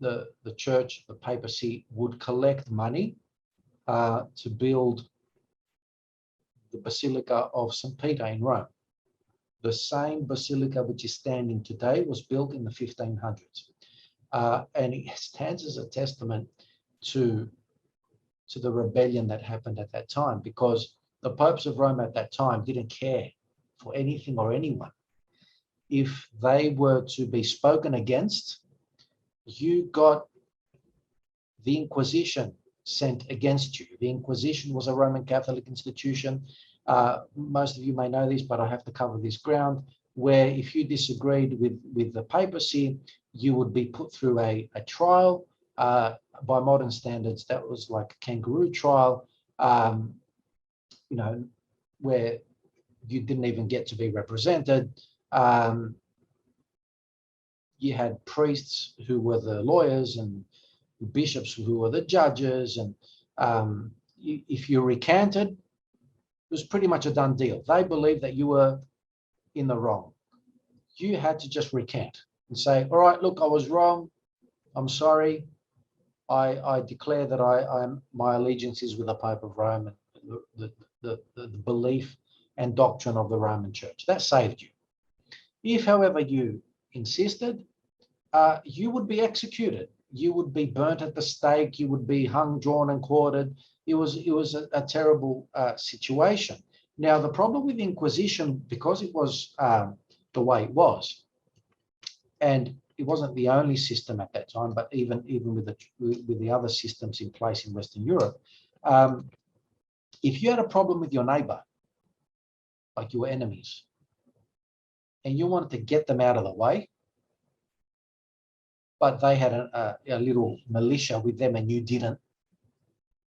the church, the papacy, would collect money to build the Basilica of St. Peter in Rome. The same basilica which is standing today was built in the 1500s. And it stands as a testament to the rebellion that happened at that time, because the popes of Rome at that time didn't care for anything or anyone. If they were to be spoken against, you got the Inquisition sent against you. The Inquisition was a Roman Catholic institution. Most of you may know this, but I have to cover this ground, where if you disagreed with the papacy, you would be put through a trial. By modern standards, that was like a kangaroo trial, you know, where you didn't even get to be represented. You had priests who were the lawyers and bishops who were the judges, and if you recanted, it was pretty much a done deal. They believed that you were in the wrong. You had to just recant and say, all right, look, I was wrong. I'm sorry. I declare that my allegiance is with the Pope of Rome and the belief and doctrine of the Roman Church. That saved you. If, however, you insisted, you would be executed. You would be burnt at the stake. You would be hung, drawn, and quartered. It was a terrible situation. Now, the problem with the Inquisition, because it was the way it was, and it wasn't the only system at that time, but even with the other systems in place in Western Europe, if you had a problem with your neighbor, like your enemies, and you wanted to get them out of the way, but they had a little militia with them and you didn't,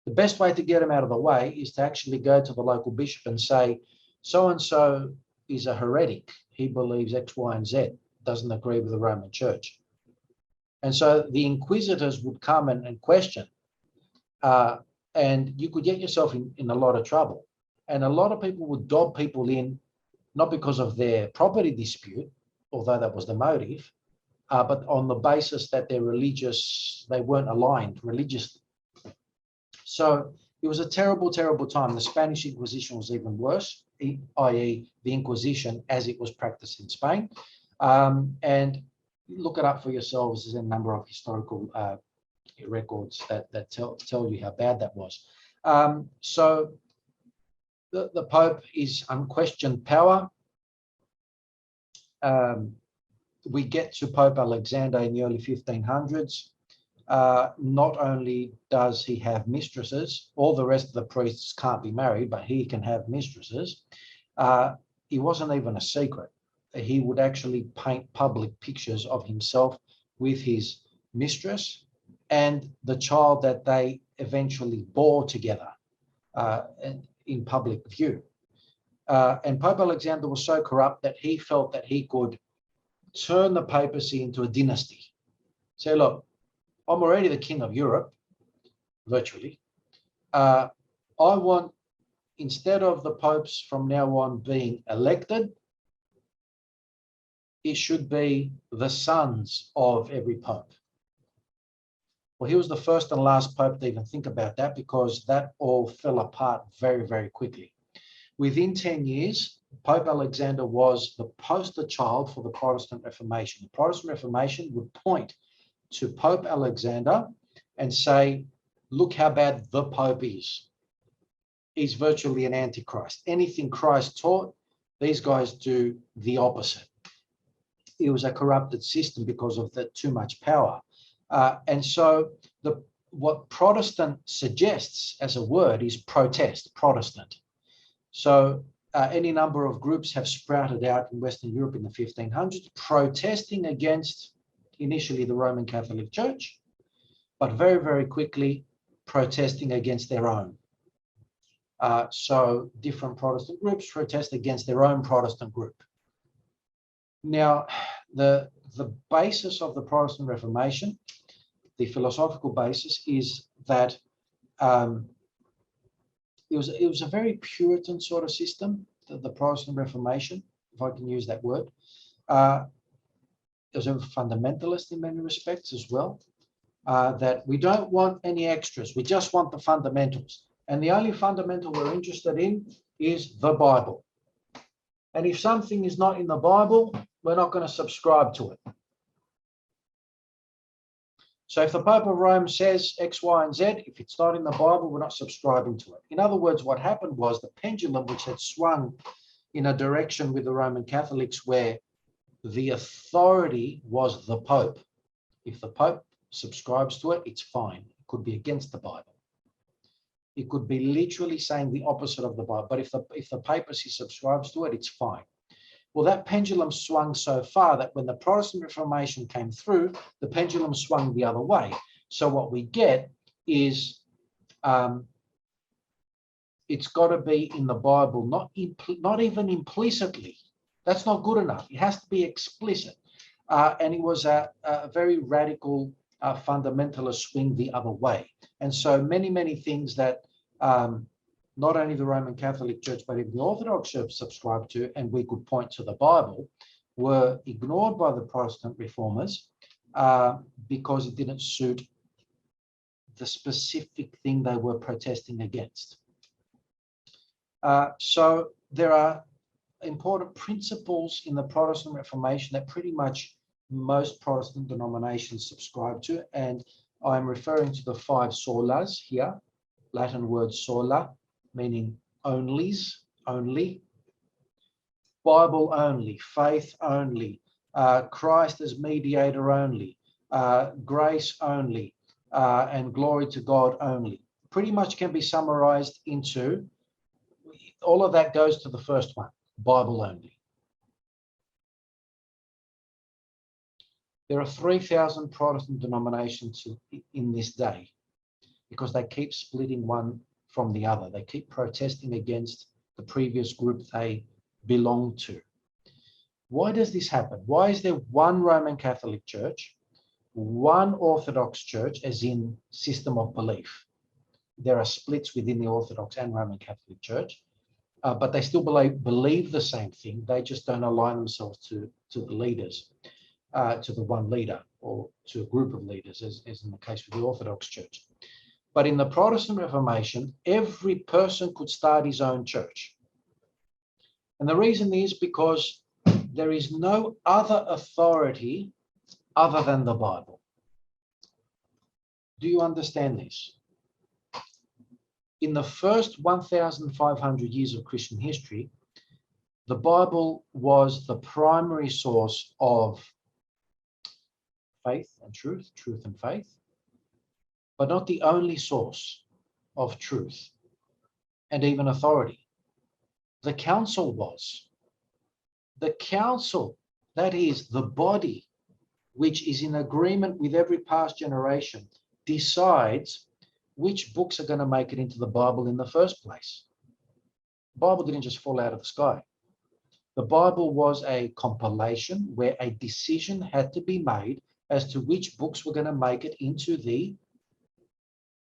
the best way to get them out of the way is to actually go to the local bishop and say, so-and-so is a heretic. He believes X, Y, and Z, doesn't agree with the Roman Church. And so the inquisitors would come and question, and you could get yourself in a lot of trouble. And a lot of people would dob people in, not because of their property dispute, although that was the motive, but on the basis that they weren't aligned religiously. So it was a terrible, terrible time. The Spanish Inquisition was even worse, i.e. the Inquisition as it was practiced in Spain. And look it up for yourselves. There's a number of historical records that tell you how bad that was. So the Pope is unquestioned power. We get to Pope Alexander in the early 1500s. Not only does he have mistresses, all the rest of the priests can't be married, but he can have mistresses. It wasn't even a secret. He would actually paint public pictures of himself with his mistress and the child that they eventually bore together in public view. And Pope Alexander was so corrupt that he felt that he could turn the papacy into a dynasty. Say, look, I'm already the king of Europe, virtually. I want, instead of the popes from now on being elected, it should be the sons of every pope. Well, he was the first and last pope to even think about that, because that all fell apart very, very quickly. Within 10 years, Pope Alexander was the poster child for the Protestant Reformation. The Protestant Reformation would point to Pope Alexander and say, look how bad the Pope is. He's virtually an antichrist. Anything Christ taught, these guys do the opposite. It was a corrupted system because of the too much power. And so what Protestant suggests as a word is protest, Protestant. So any number of groups have sprouted out in Western Europe in the 1500s, protesting against initially the Roman Catholic Church, but very, very quickly protesting against their own. So different Protestant groups protest against their own Protestant group. Now, the basis of the Protestant Reformation, the philosophical basis, is that it was a very Puritan sort of system, the Protestant Reformation, if I can use that word. It was a fundamentalist in many respects as well, that we don't want any extras. We just want the fundamentals. And the only fundamental we're interested in is the Bible. And if something is not in the Bible, we're not going to subscribe to it. So if the Pope of Rome says X, Y, and Z, if it's not in the Bible, we're not subscribing to it. In other words, what happened was the pendulum, which had swung in a direction with the Roman Catholics where the authority was the Pope. If the Pope subscribes to it, it's fine. It could be against the Bible. It could be literally saying the opposite of the Bible. But if the papacy subscribes to it, it's fine. Well, that pendulum swung so far that when the Protestant Reformation came through, the pendulum swung the other way. So what we get is it's got to be in the Bible, not even implicitly. That's not good enough. It has to be explicit. And it was a very radical fundamentalist swing the other way. And so many things that not only the Roman Catholic Church, but even the Orthodox Church subscribed to, and we could point to the Bible, were ignored by the Protestant reformers because it didn't suit the specific thing they were protesting against. So there are important principles in the Protestant Reformation that pretty much most Protestant denominations subscribe to, and I'm referring to the 5 solas here, Latin word sola, meaning onlys, only, Bible only, faith only, Christ as mediator only, grace only, and glory to God only. Pretty much can be summarized into, all of that goes to the first one, Bible only. There are 3,000 Protestant denominations in this day because they keep splitting one from the other. They keep protesting against the previous group they belong to. Why does this happen? Why is there one Roman Catholic Church, one Orthodox Church, as in system of belief? There are splits within the Orthodox and Roman Catholic Church, but they still believe the same thing. They just don't align themselves to the leaders, to the one leader or to a group of leaders, as in the case with the Orthodox Church. But in the Protestant Reformation, every person could start his own church. And the reason is because there is no other authority other than the Bible. Do you understand this? In the first 1,500 years of Christian history, the Bible was the primary source of faith and truth, truth and faith, but not the only source of truth and even authority. The council was. The council, that is the body, which is in agreement with every past generation, decides which books are going to make it into the Bible in the first place. The Bible didn't just fall out of the sky. The Bible was a compilation where a decision had to be made as to which books were going to make it into the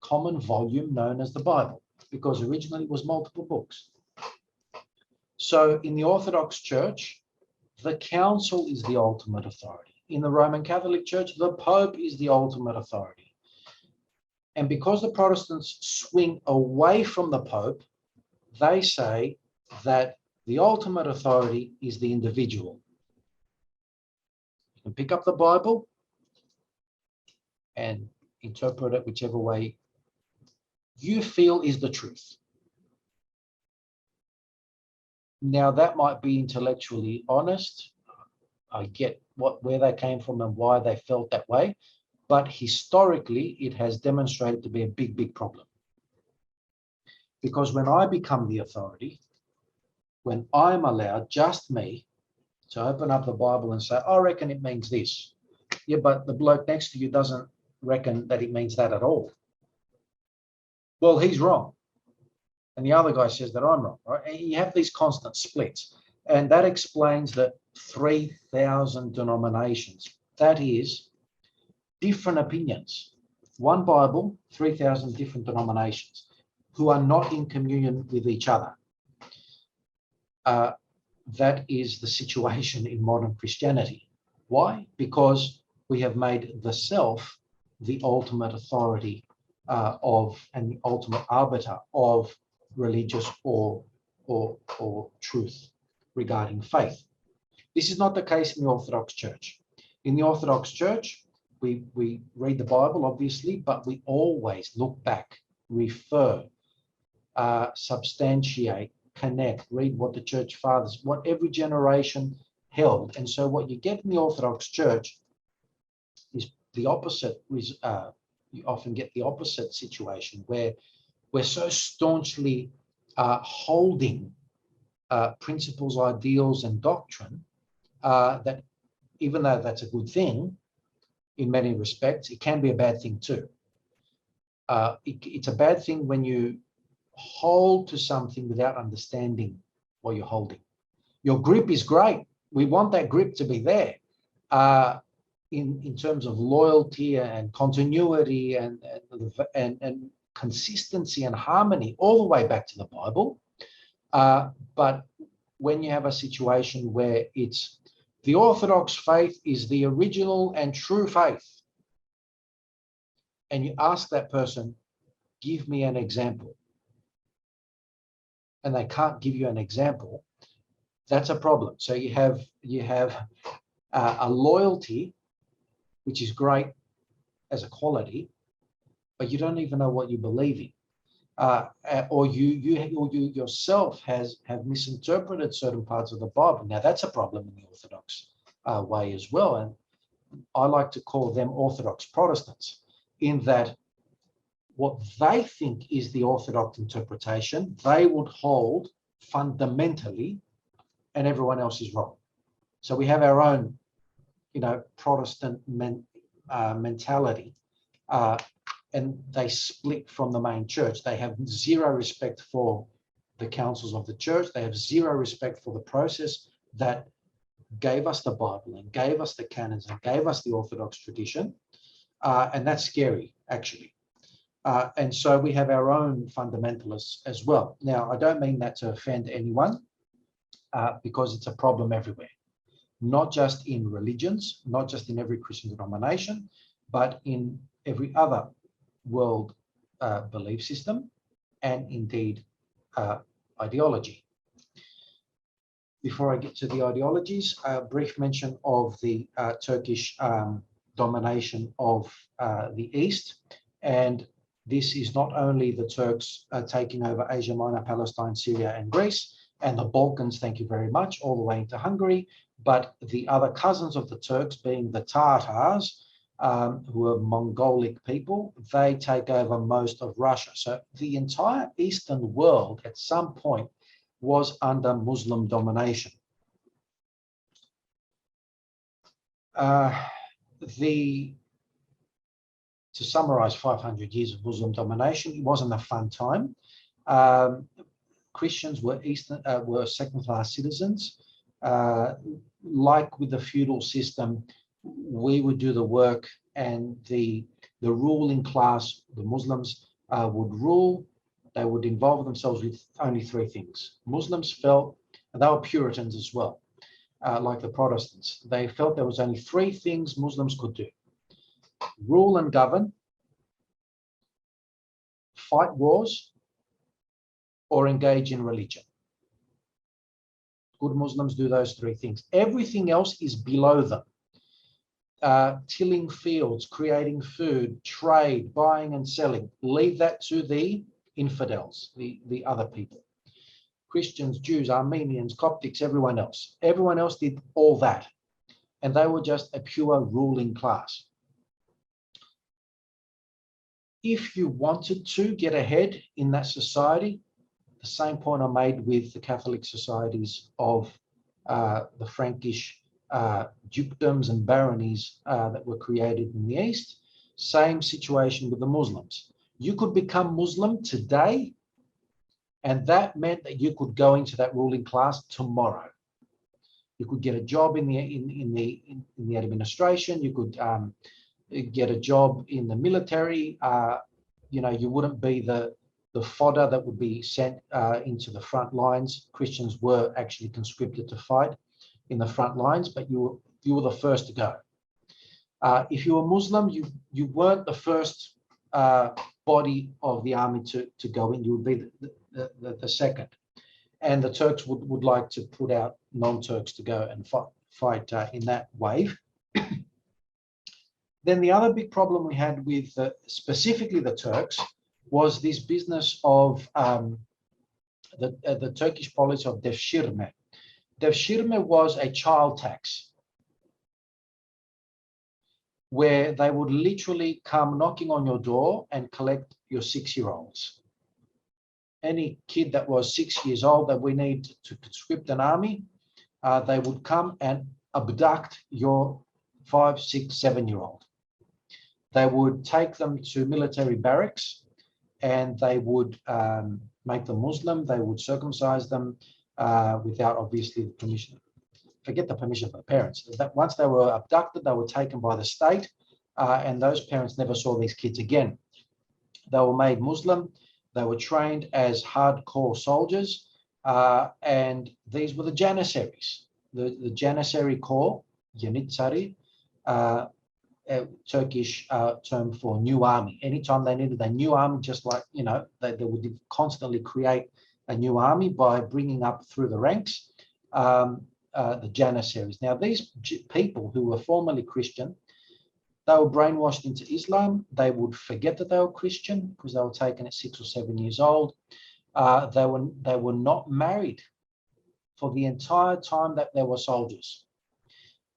common volume known as the Bible, because originally it was multiple books. So in the Orthodox Church, the council is the ultimate authority. In the Roman Catholic Church, the Pope is the ultimate authority. And because the Protestants swing away from the Pope, they say that the ultimate authority is the individual. You can pick up the Bible and interpret it whichever way you feel is the truth. Now, that might be intellectually honest. I get where they came from and why they felt that way. But historically, it has demonstrated to be a big problem. Because when I become the authority, when I'm allowed, just me, to open up the Bible and say, I reckon it means this. Yeah, but the bloke next to you doesn't reckon that it means that at all. Well, he's wrong. And the other guy says that I'm wrong, right? And you have these constant splits. And that explains the 3,000 denominations. That is different opinions one Bible, 3,000 different denominations who are not in communion with each other. That is the situation in modern Christianity. Why? Because we have made the self the ultimate authority and the ultimate arbiter of religious or truth regarding faith. This is not the case in the Orthodox Church. In the Orthodox Church, we read the Bible, obviously, but we always look back, refer, substantiate, connect, read what the church fathers, what every generation held. And so what you get in the Orthodox Church is the opposite. You often get the opposite situation where we're so staunchly holding principles, ideals, and doctrine that even though that's a good thing in many respects, it can be a bad thing too. It's a bad thing when you hold to something without understanding what you're holding. Your grip is great. We want that grip to be there in terms of loyalty and continuity and consistency and harmony all the way back to the Bible. But when you have a situation where it's the Orthodox faith is the original and true faith, and you ask that person, give me an example, and they can't give you an example, that's a problem. So you have a loyalty, which is great as a quality, but you don't even know what you believe in, or you yourself have misinterpreted certain parts of the Bible. Now that's a problem in the Orthodox way as well, and I like to call them Orthodox Protestants, in that what they think is the Orthodox interpretation, they would hold fundamentally, and everyone else is wrong. So we have our own, Protestant mentality, and they split from the main church. They have zero respect for the councils of the church. They have zero respect for the process that gave us the Bible and gave us the canons and gave us the Orthodox tradition. And that's scary, actually. And so we have our own fundamentalists as well. Now, I don't mean that to offend anyone, because it's a problem everywhere, not just in religions, not just in every Christian denomination, but in every other world belief system, and indeed ideology. Before I get to the ideologies, a brief mention of the Turkish domination of the East. And this is not only the Turks taking over Asia Minor, Palestine, Syria, and Greece, and the Balkans, thank you very much, all the way into Hungary, but the other cousins of the Turks, being the Tatars, who are Mongolic people, they take over most of Russia. So the entire Eastern world at some point was under Muslim domination. To summarize 500 years of Muslim domination, it wasn't a fun time. Christians were second-class citizens. Like with the feudal system, we would do the work, and the ruling class, the Muslims, would rule. They would involve themselves with only three things. Muslims felt, and they were Puritans as well, like the Protestants. They felt there was only three things Muslims could do: rule and govern, fight wars, or engage in religion. Good Muslims do those three things. Everything else is below them. Tilling fields, creating food, trade, buying and selling. Leave that to the infidels, the other people. Christians, Jews, Armenians, Coptics, everyone else. Everyone else did all that. And they were just a pure ruling class. If you wanted to get ahead in that society, the same point I made with the Catholic societies of the Frankish dukedoms and baronies that were created in the East, same situation with the Muslims. You could become Muslim today, and that meant that you could go into that ruling class tomorrow. You could get a job in the administration. You could get a job in the military, you know, you wouldn't be the fodder that would be sent into the front lines. Christians were actually conscripted to fight in the front lines, but you were the first to go. If you were Muslim, you weren't the first body of the army to go in. You would be the second. And the Turks would like to put out non-Turks to go and fight in that wave. Then the other big problem we had with specifically the Turks was this business of the Turkish policy of devshirme. Devshirme was a child tax where they would literally come knocking on your door and collect your 6-year-olds. Any kid that was 6 years old that we need to conscript an army, they would come and abduct your 5, 6, 7-year-old. They would take them to military barracks and they would make them Muslim. They would circumcise them without obviously the permission. Forget the permission of the parents. That once they were abducted, they were taken by the state, and those parents never saw these kids again. They were made Muslim. They were trained as hardcore soldiers, and these were the Janissaries. The Janissary Corps, Yanitsari, Turkish term for new army. Anytime they needed a new army, just like, you know, they would constantly create a new army by bringing up through the ranks the Janissaries. Now, these people who were formerly Christian, they were brainwashed into Islam. They would forget that they were Christian because they were taken at 6 or 7 years old. They were not married for the entire time that they were soldiers.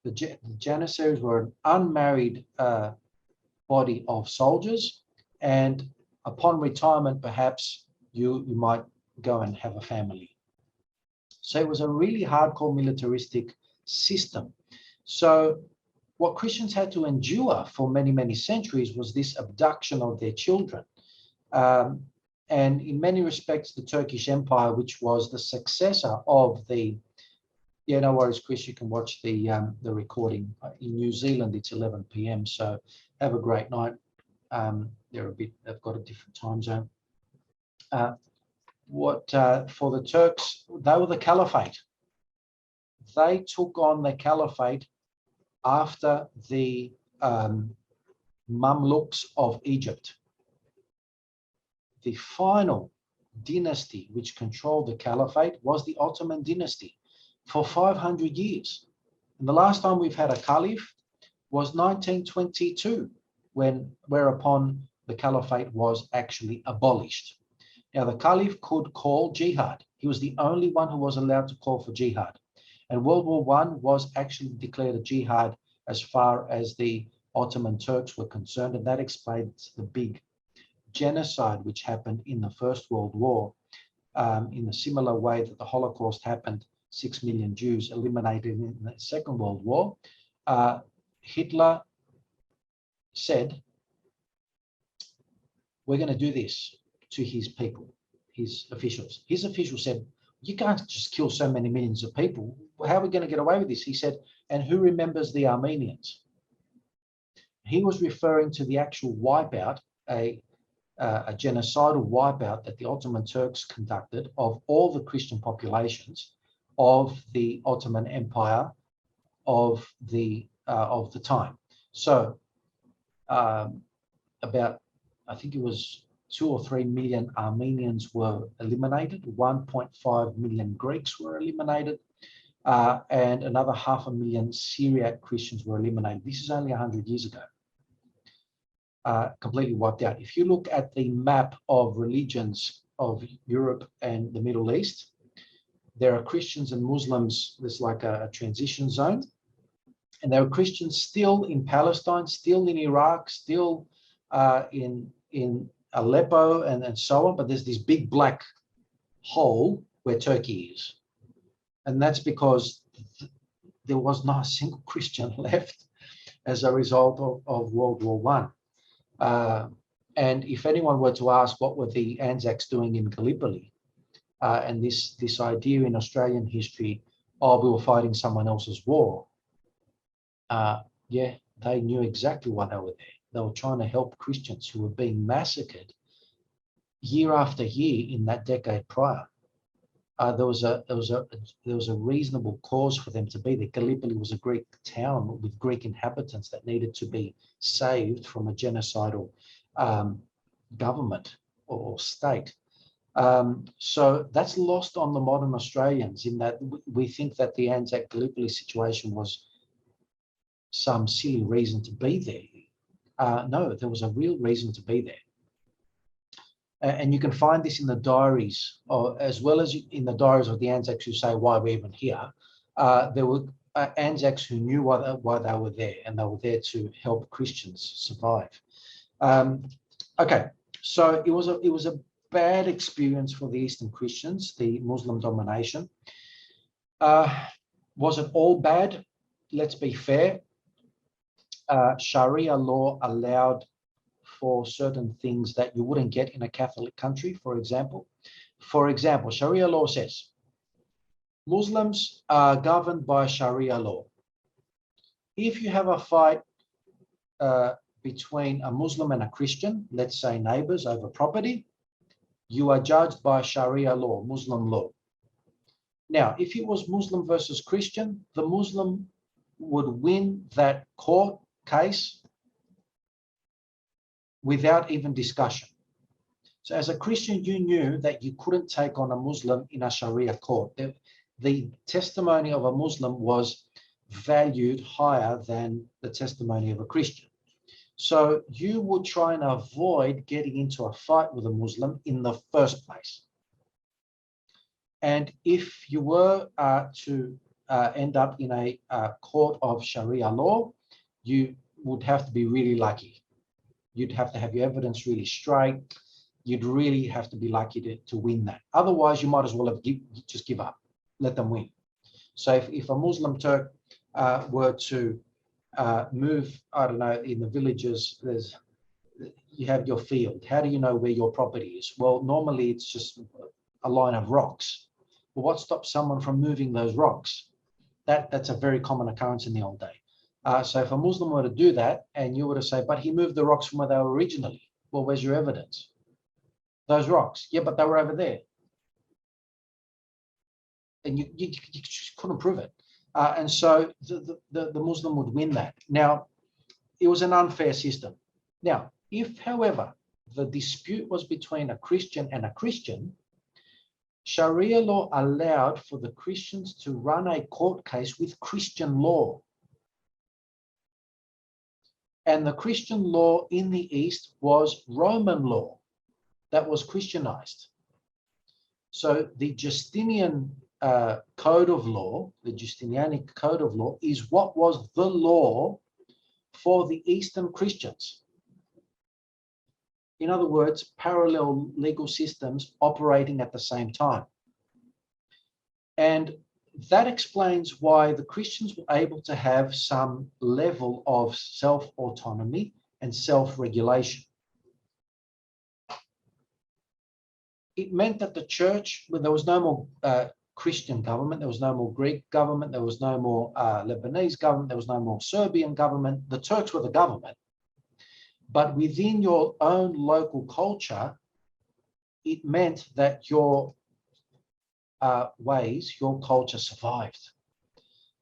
The Janissaries were an unmarried body of soldiers, and upon retirement, perhaps you might go and have a family. So it was a really hardcore militaristic system. So what Christians had to endure for many, many centuries was this abduction of their children. And in many respects, the Turkish Empire, which was the successor of the, yeah, no worries, Chris, you can watch the recording. In New Zealand, it's 11 p.m. So have a great night. They've got a different time zone. For the Turks, they were the caliphate. They took on the caliphate after the Mamluks of Egypt. The final dynasty which controlled the caliphate was the Ottoman dynasty for 500 years. And the last time we've had a caliph was 1922, whereupon the caliphate was actually abolished. Now, the caliph could call jihad. He was the only one who was allowed to call for jihad. And World War I was actually declared a jihad as far as the Ottoman Turks were concerned. And that explains the big genocide which happened in the First World War, in a similar way that the Holocaust happened, 6 million Jews eliminated in the Second World War. Hitler said, we're going to do this to his people, his officials. His officials said, you can't just kill so many millions of people. How are we going to get away with this? He said, and who remembers the Armenians? He was referring to the actual wipeout, a genocidal wipeout that the Ottoman Turks conducted of all the Christian populations of the Ottoman Empire of the time. So about, I think it was 2 or 3 million Armenians were eliminated, 1.5 million Greeks were eliminated, and another 500,000 Syriac Christians were eliminated. This is only 100 years ago. Completely wiped out. If you look at the map of religions of Europe and the Middle East, there are Christians and Muslims. There's like a transition zone. And there are Christians still in Palestine, still in Iraq, still in Aleppo and so on. But there's this big black hole where Turkey is. And that's because there was not a single Christian left as a result of World War I. And if anyone were to ask what were the Anzacs doing in Gallipoli, and this idea in Australian history, oh, we were fighting someone else's war. Yeah, they knew exactly why they were there. They were trying to help Christians who were being massacred year after year in that decade prior. There was a reasonable cause for them to be there. Gallipoli was a Greek town with Greek inhabitants that needed to be saved from a genocidal government or state. So that's lost on the modern Australians in that we think that the Anzac Gallipoli situation was some silly reason to be there. No, there was a real reason to be there. And you can find this in the diaries, as well as in the diaries of the Anzacs who say why we're even here. There were Anzacs who knew why they were there, and they were there to help Christians survive. Okay, so it was a bad experience for the Eastern Christians, the Muslim domination. Was it all bad? Let's be fair. Sharia law allowed for certain things that you wouldn't get in a Catholic country, for example. For example, Sharia law says Muslims are governed by Sharia law. If you have a fight between a Muslim and a Christian, let's say neighbors over property, you are judged by Sharia law, Muslim law. Now, if it was Muslim versus Christian, the Muslim would win that court case without even discussion. So as a Christian, you knew that you couldn't take on a Muslim in a Sharia court. The testimony of a Muslim was valued higher than the testimony of a Christian. So you would try and avoid getting into a fight with a Muslim in the first place. And if you were to end up in a court of Sharia law, you would have to be really lucky. You'd have to have your evidence really straight. You'd really have to be lucky to win that. Otherwise, you might as well have just give up, let them win. So if a Muslim Turk were to move, I don't know, in the villages, you have your field. How do you know where your property is? Well, normally it's just a line of rocks. But what stops someone from moving those rocks? That's a very common occurrence in the old day. So if a Muslim were to do that and you were to say, but he moved the rocks from where they were originally, well, where's your evidence? Those rocks, yeah, but they were over there. And you just couldn't prove it. And so the Muslim would win that. Now, it was an unfair system. Now, if, however, the dispute was between a Christian and a Christian, Sharia law allowed for the Christians to run a court case with Christian law. And the Christian law in the East was Roman law that was Christianized. So the Justinian code of law, the Justinianic code of law, is what was the law for the Eastern Christians. In other words, parallel legal systems operating at the same time. And that explains why the Christians were able to have some level of self-autonomy and self-regulation. It meant that the church, when there was no more Christian government, there was no more Greek government, there was no more Lebanese government, there was no more Serbian government. The Turks were the government. But within your own local culture, it meant that your ways, your culture survived.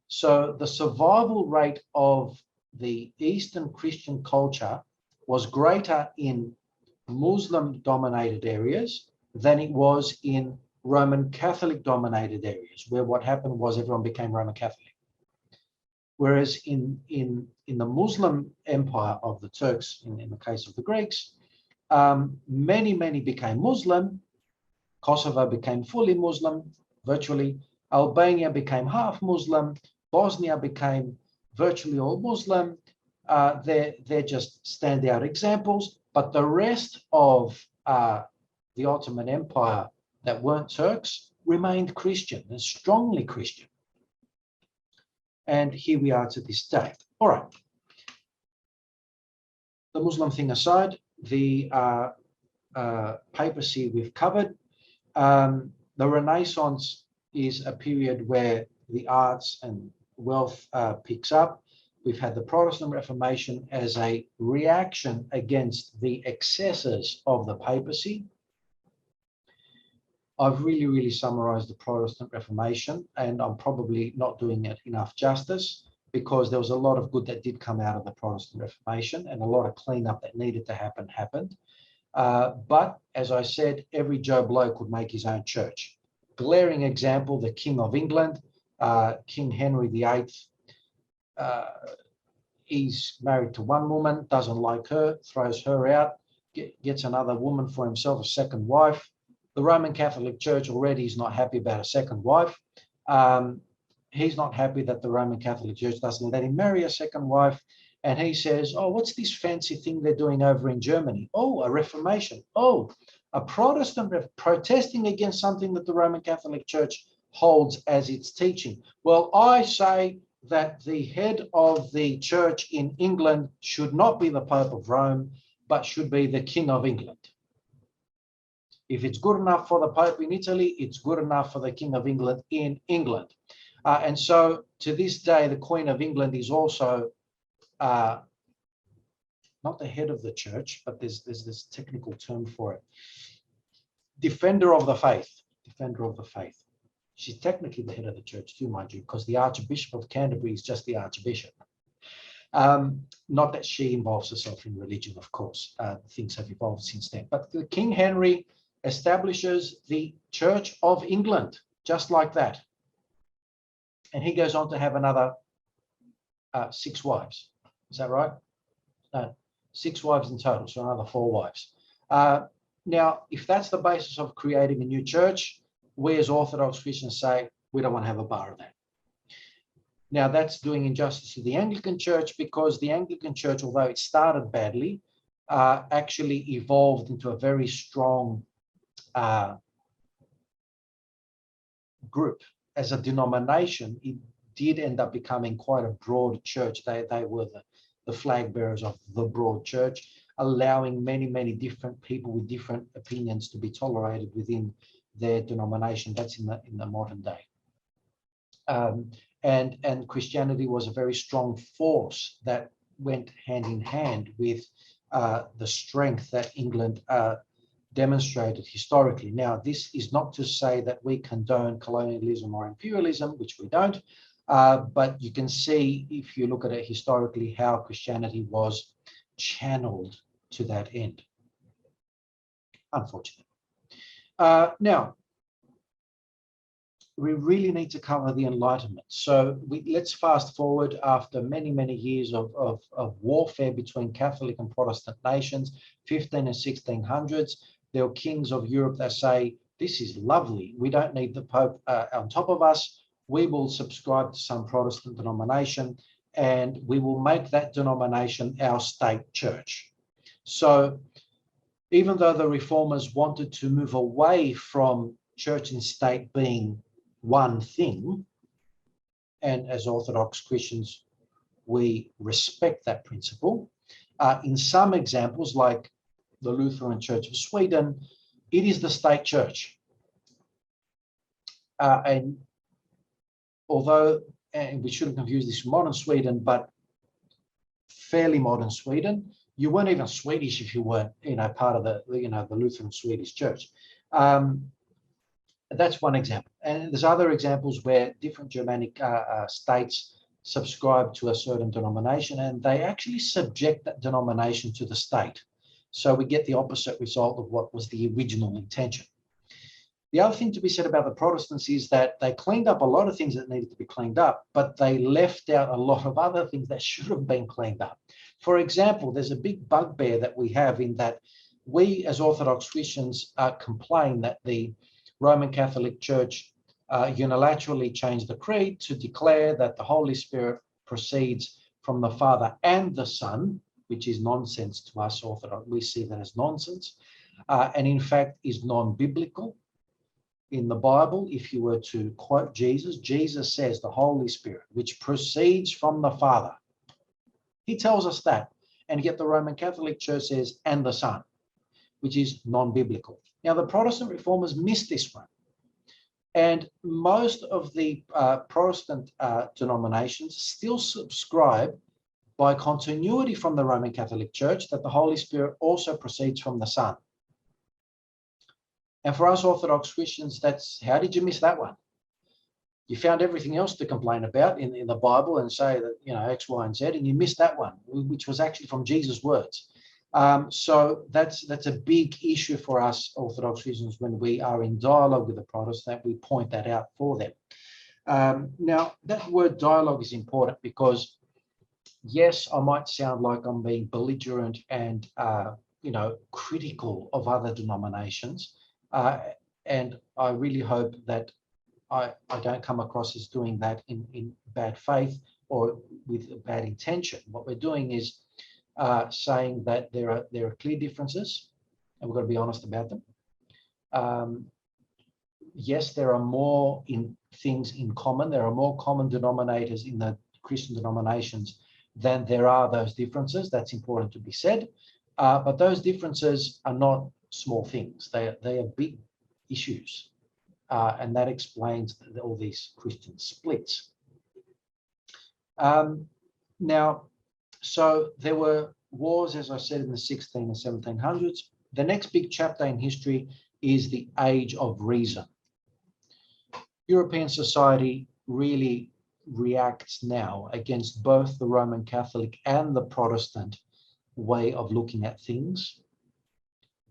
So the survival rate of the Eastern Christian culture was greater in Muslim-dominated areas than it was in Roman Catholic-dominated areas, where what happened was everyone became Roman Catholic. Whereas in the Muslim empire of the Turks, in the case of the Greeks, many became Muslim. Kosovo became fully Muslim, virtually. Albania became half Muslim. Bosnia became virtually all Muslim. They're just standout examples. But the rest of the Ottoman Empire that weren't Turks remained Christian and strongly Christian. And here we are to this day. All right. The Muslim thing aside, the papacy we've covered. The Renaissance is a period where the arts and wealth picks up. We've had the Protestant Reformation as a reaction against the excesses of the papacy. I've really summarized the Protestant Reformation, and I'm probably not doing it enough justice, because there was a lot of good that did come out of the Protestant Reformation, and a lot of cleanup that needed to happen happened. But as I said, every Joe Blow could make his own church. Glaring example, the King of England, King Henry VIII. He's married to one woman, doesn't like her, throws her out, gets another woman for himself, a second wife. The Roman Catholic Church already is not happy about a second wife. He's not happy that the Roman Catholic Church doesn't let him marry a second wife. And he says, oh, what's this fancy thing they're doing over in Germany? Oh, a Reformation. Oh, a Protestant protesting against something that the Roman Catholic Church holds as its teaching. Well, I say that the head of the church in England should not be the Pope of Rome, but should be the King of England. If it's good enough for the Pope in Italy, it's good enough for the King of England in England. And so to this day, the Queen of England is also not the head of the church, but there's this technical term for it. Defender of the faith. Defender of the faith. She's technically the head of the church too, mind you, because the Archbishop of Canterbury is just the Archbishop. Not that she involves herself in religion, of course. Things have evolved since then. But King Henry establishes the Church of England, just like that. And he goes on to have another 6 wives. Is that right? No, 6 wives in total, so another 4 wives. Now, if that's the basis of creating a new church, we as Orthodox Christians say, we don't want to have a bar of that. Now, that's doing injustice to the Anglican Church, because the Anglican Church, although it started badly, actually evolved into a very strong group. As a denomination, it did end up becoming quite a broad church. They were the flag bearers of the broad church, allowing many different people with different opinions to be tolerated within their denomination. That's in the modern day. And Christianity was a very strong force that went hand in hand with the strength that England demonstrated historically. Now, this is not to say that we condone colonialism or imperialism, which we don't, but you can see, if you look at it historically, how Christianity was channeled to that end, unfortunately. Now, we really need to cover the Enlightenment. So let's fast forward after many years of warfare between Catholic and Protestant nations, 15 and 1600s. There were kings of Europe that say, this is lovely. We don't need the Pope on top of us. We will subscribe to some Protestant denomination, and we will make that denomination our state church. So even though the reformers wanted to move away from church and state being one thing, and as Orthodox Christians, we respect that principle, in some examples, like the Lutheran Church of Sweden, it is the state church. And although, and we shouldn't confuse this with modern Sweden, but fairly modern Sweden, you weren't even Swedish if you weren't, part of the Lutheran Swedish Church. That's one example. And there's other examples where different Germanic states subscribe to a certain denomination, and they actually subject that denomination to the state. So we get the opposite result of what was the original intention. The other thing to be said about the Protestants is that they cleaned up a lot of things that needed to be cleaned up, but they left out a lot of other things that should have been cleaned up. For example, there's a big bugbear that we have in that we as Orthodox Christians complain that the Roman Catholic Church unilaterally changed the creed to declare that the Holy Spirit proceeds from the Father and the Son, which is nonsense to us Orthodox. We see that as nonsense, and in fact is non-biblical. In the Bible, if you were to quote Jesus, Jesus says the Holy Spirit, which proceeds from the Father. He tells us that, and yet the Roman Catholic Church says, and the Son, which is non-biblical. Now, the Protestant reformers missed this one. And most of the Protestant denominations still subscribe by continuity from the Roman Catholic Church, that the Holy Spirit also proceeds from the Son. And for us Orthodox Christians, that's, how did you miss that one? You found everything else to complain about in the Bible and say that, you know, X, Y, and Z, and you missed that one, which was actually from Jesus' words. So that's a big issue for us Orthodox Christians when we are in dialogue with the Protestant. We point that out for them. Now, that word dialogue is important because, yes, I might sound like I'm being belligerent and, you know, critical of other denominations. And I really hope that I don't come across as doing that in bad faith or with bad intention. What we're doing is saying that there are clear differences, and we've got to be honest about them. Yes, there are more things in common. There are more common denominators in the Christian denominations than there are those differences. That's important to be said. But those differences are not small things. They are big issues. And that explains all these Christian splits. Now, so there were wars, as I said, in the 16 and 1700s. The next big chapter in history is the Age of Reason. European society really reacts now against both the Roman Catholic and the Protestant way of looking at things.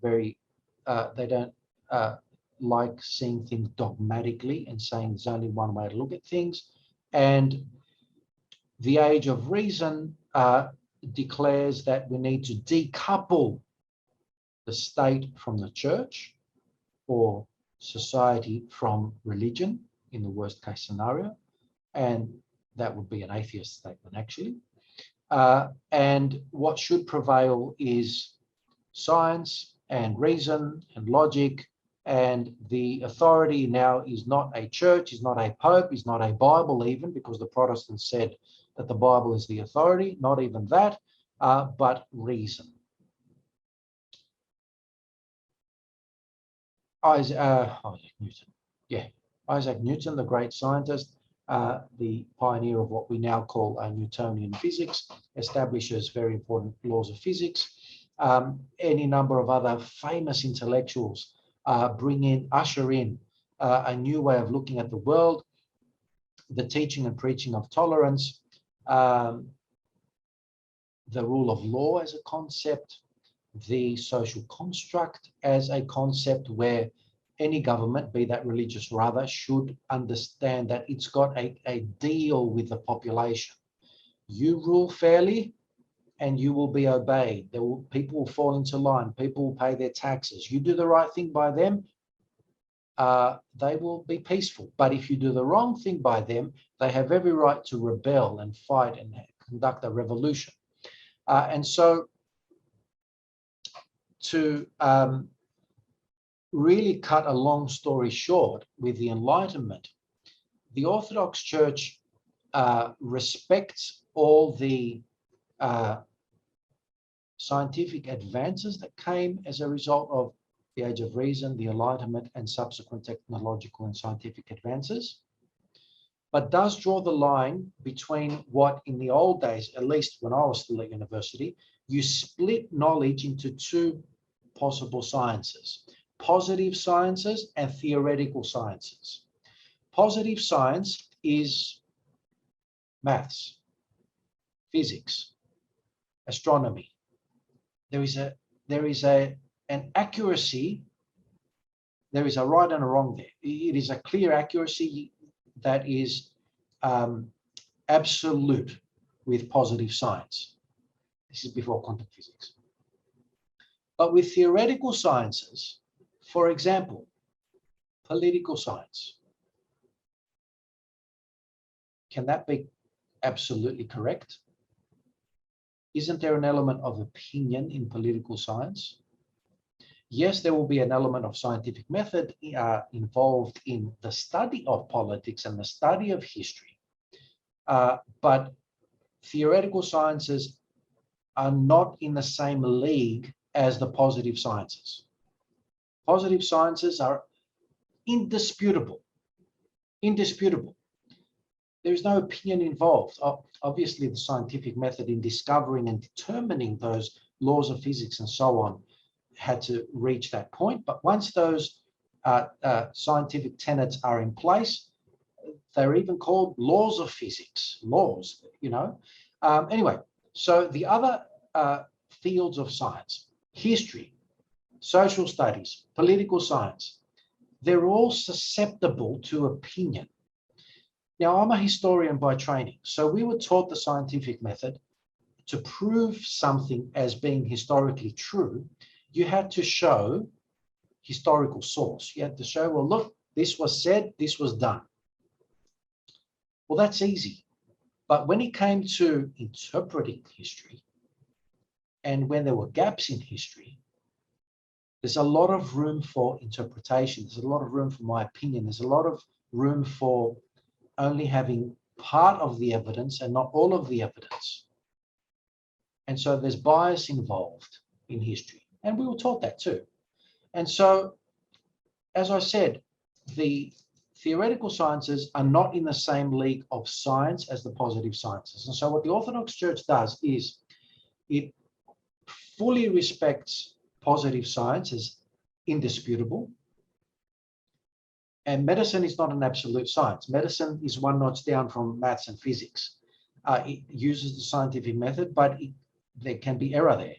They don't like seeing things dogmatically and saying there's only one way to look at things. And the Age of Reason declares that we need to decouple the state from the church, or society from religion in the worst case scenario. And that would be an atheist statement, actually. And what should prevail is science and reason and logic. And the authority now is not a church, is not a pope, is not a Bible even, because the Protestants said that the Bible is the authority, not even that, but reason. Isaac Newton. Yeah, Isaac Newton, the great scientist, the pioneer of what we now call Newtonian physics, establishes very important laws of physics. Any number of other famous intellectuals usher in a new way of looking at the world, the teaching and preaching of tolerance, the rule of law as a concept, the social construct as a concept where any government, be that religious or other, should understand that it's got a deal with the population. You rule fairly and you will be obeyed. People will fall into line. People will pay their taxes. You do the right thing by them, they will be peaceful. But if you do the wrong thing by them, they have every right to rebel and fight and conduct a revolution. And so to really cut a long story short, with the Enlightenment, the Orthodox Church respects all the scientific advances that came as a result of the Age of Reason, the Enlightenment, and subsequent technological and scientific advances, but does draw the line between what in the old days, at least when I was still at university, you split knowledge into two possible sciences: positive sciences and theoretical sciences. Positive science is maths, physics, astronomy. There is an accuracy, there is a right and a wrong there. It is a clear accuracy that is absolute with positive science. This is before quantum physics. But with theoretical sciences, for example, political science, can that be absolutely correct? Isn't there an element of opinion in political science? Yes, there will be an element of scientific method involved in the study of politics and the study of history. But theoretical sciences are not in the same league as the positive sciences. Positive sciences are indisputable. Indisputable. There is no opinion involved. Obviously, the scientific method in discovering and determining those laws of physics and so on had to reach that point. But once those scientific tenets are in place, they're even called laws of physics, laws, you know. Anyway, so the other fields of science, history, social studies, political science, they're all susceptible to opinion. Now, I'm a historian by training, so we were taught the scientific method. To prove something as being historically true, you had to show historical source. You had to show, well, look, this was said, this was done. Well, that's easy. But when it came to interpreting history, and when there were gaps in history, there's a lot of room for interpretation. There's a lot of room for my opinion. There's a lot of room for only having part of the evidence and not all of the evidence. And so there's bias involved in history. And we were taught that too. And so, as I said, the theoretical sciences are not in the same league of science as the positive sciences. And so what the Orthodox Church does is it fully respects positive science as indisputable. And medicine is not an absolute science. Medicine is one notch down from maths and physics. It uses the scientific method, but there can be error there.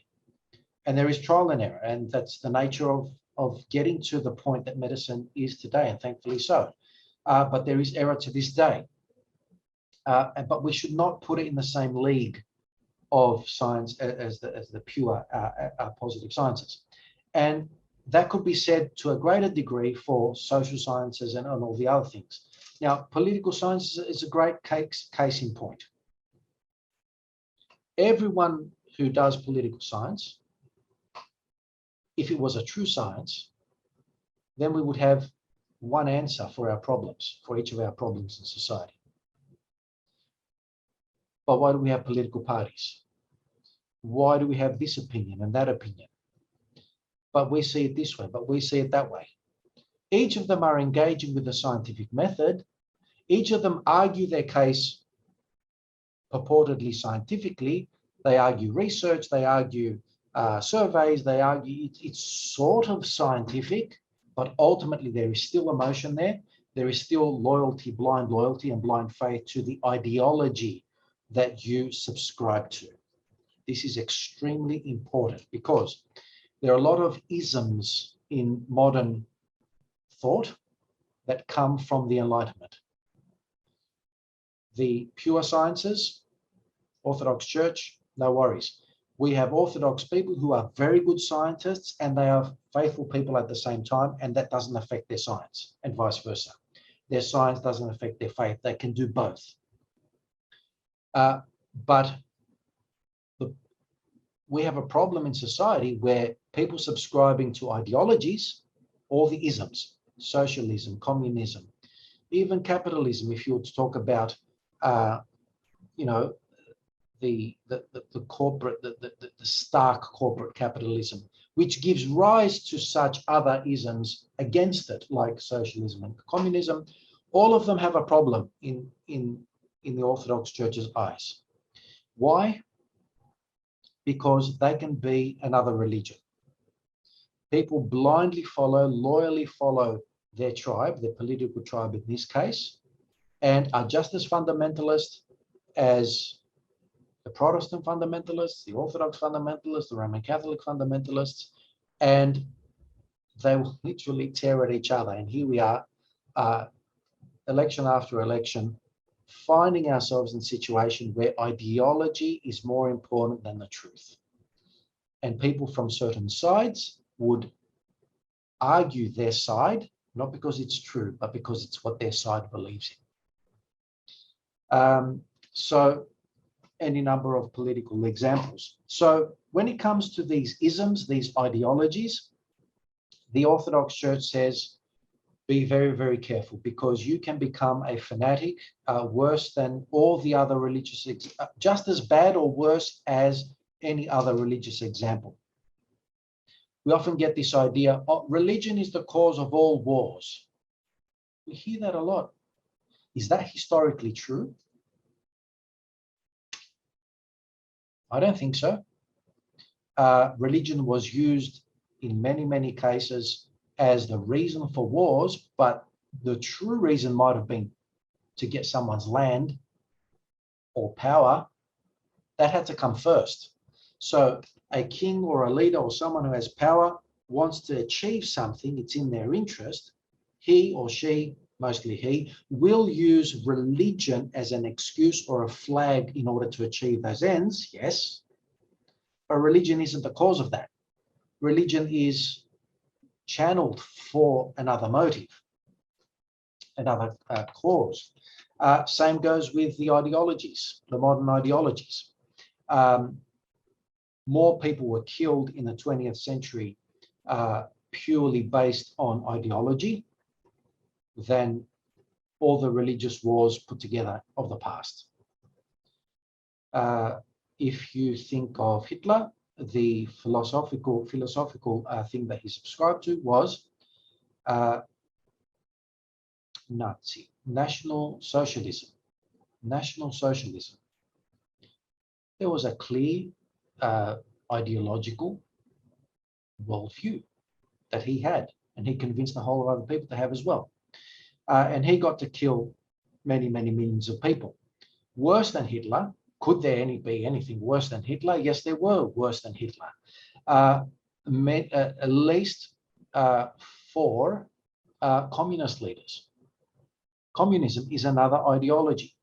And there is trial and error. And that's the nature of getting to the point that medicine is today, and thankfully so. But there is error to this day. But we should not put it in the same league of science as the pure positive sciences. And that could be said to a greater degree for social sciences and all the other things. Now, political science is a great case in point. Everyone who does political science, if it was a true science, then we would have one answer for our problems, for each of our problems in society. But why do we have political parties? Why do we have this opinion and that opinion? But we see it this way, but we see it that way. Each of them are engaging with the scientific method. Each of them argue their case purportedly scientifically. They argue research, they argue surveys, they argue it's sort of scientific, but ultimately there is still emotion there. There is still loyalty, blind loyalty and blind faith to the ideology that you subscribe to. This is extremely important because there are a lot of isms in modern thought that come from the Enlightenment. The pure sciences, Orthodox Church, no worries. We have Orthodox people who are very good scientists and they are faithful people at the same time, and that doesn't affect their science, and vice versa. Their science doesn't affect their faith. They can do both. But we have a problem in society where people subscribing to ideologies, all the isms, socialism, communism, even capitalism, if you were to talk about, you know, the corporate, the stark corporate capitalism, which gives rise to such other isms against it, like socialism and communism. All of them have a problem in the Orthodox Church's eyes. Why? Because they can be another religion. People blindly follow, loyally follow their tribe, their political tribe in this case, and are just as fundamentalist as the Protestant fundamentalists, the Orthodox fundamentalists, the Roman Catholic fundamentalists, and they will literally tear at each other. And here we are, election after election, finding ourselves in a situation where ideology is more important than the truth. And people from certain sides would argue their side, not because it's true, but because it's what their side believes in. So any number of political examples. So when it comes to these isms, these ideologies, the Orthodox Church says, be very, very careful, because you can become a fanatic, worse than all the other religious, just as bad or worse as any other religious example. We often get this idea, oh, religion is the cause of all wars. We hear that a lot. Is that historically true? I don't think so. Religion was used in many, many cases as the reason for wars, but the true reason might have been to get someone's land or power. That had to come first. So a king or a leader or someone who has power wants to achieve something, it's in their interest. He or she, mostly he, will use religion as an excuse or a flag in order to achieve those ends, yes. But religion isn't the cause of that. Religion is channeled for another motive, another cause. Same goes with the ideologies, the modern ideologies. More people were killed in the 20th century purely based on ideology than all the religious wars put together of the past. If you think of Hitler, the philosophical thing that he subscribed to was Nazi, National Socialism. National Socialism. There was a clear ideological worldview that he had, and he convinced a whole lot of other people to have as well. And he got to kill many, many millions of people. Worse than Hitler, could there be anything worse than Hitler? Yes, there were worse than Hitler. At least 4 communist leaders. Communism is another ideology,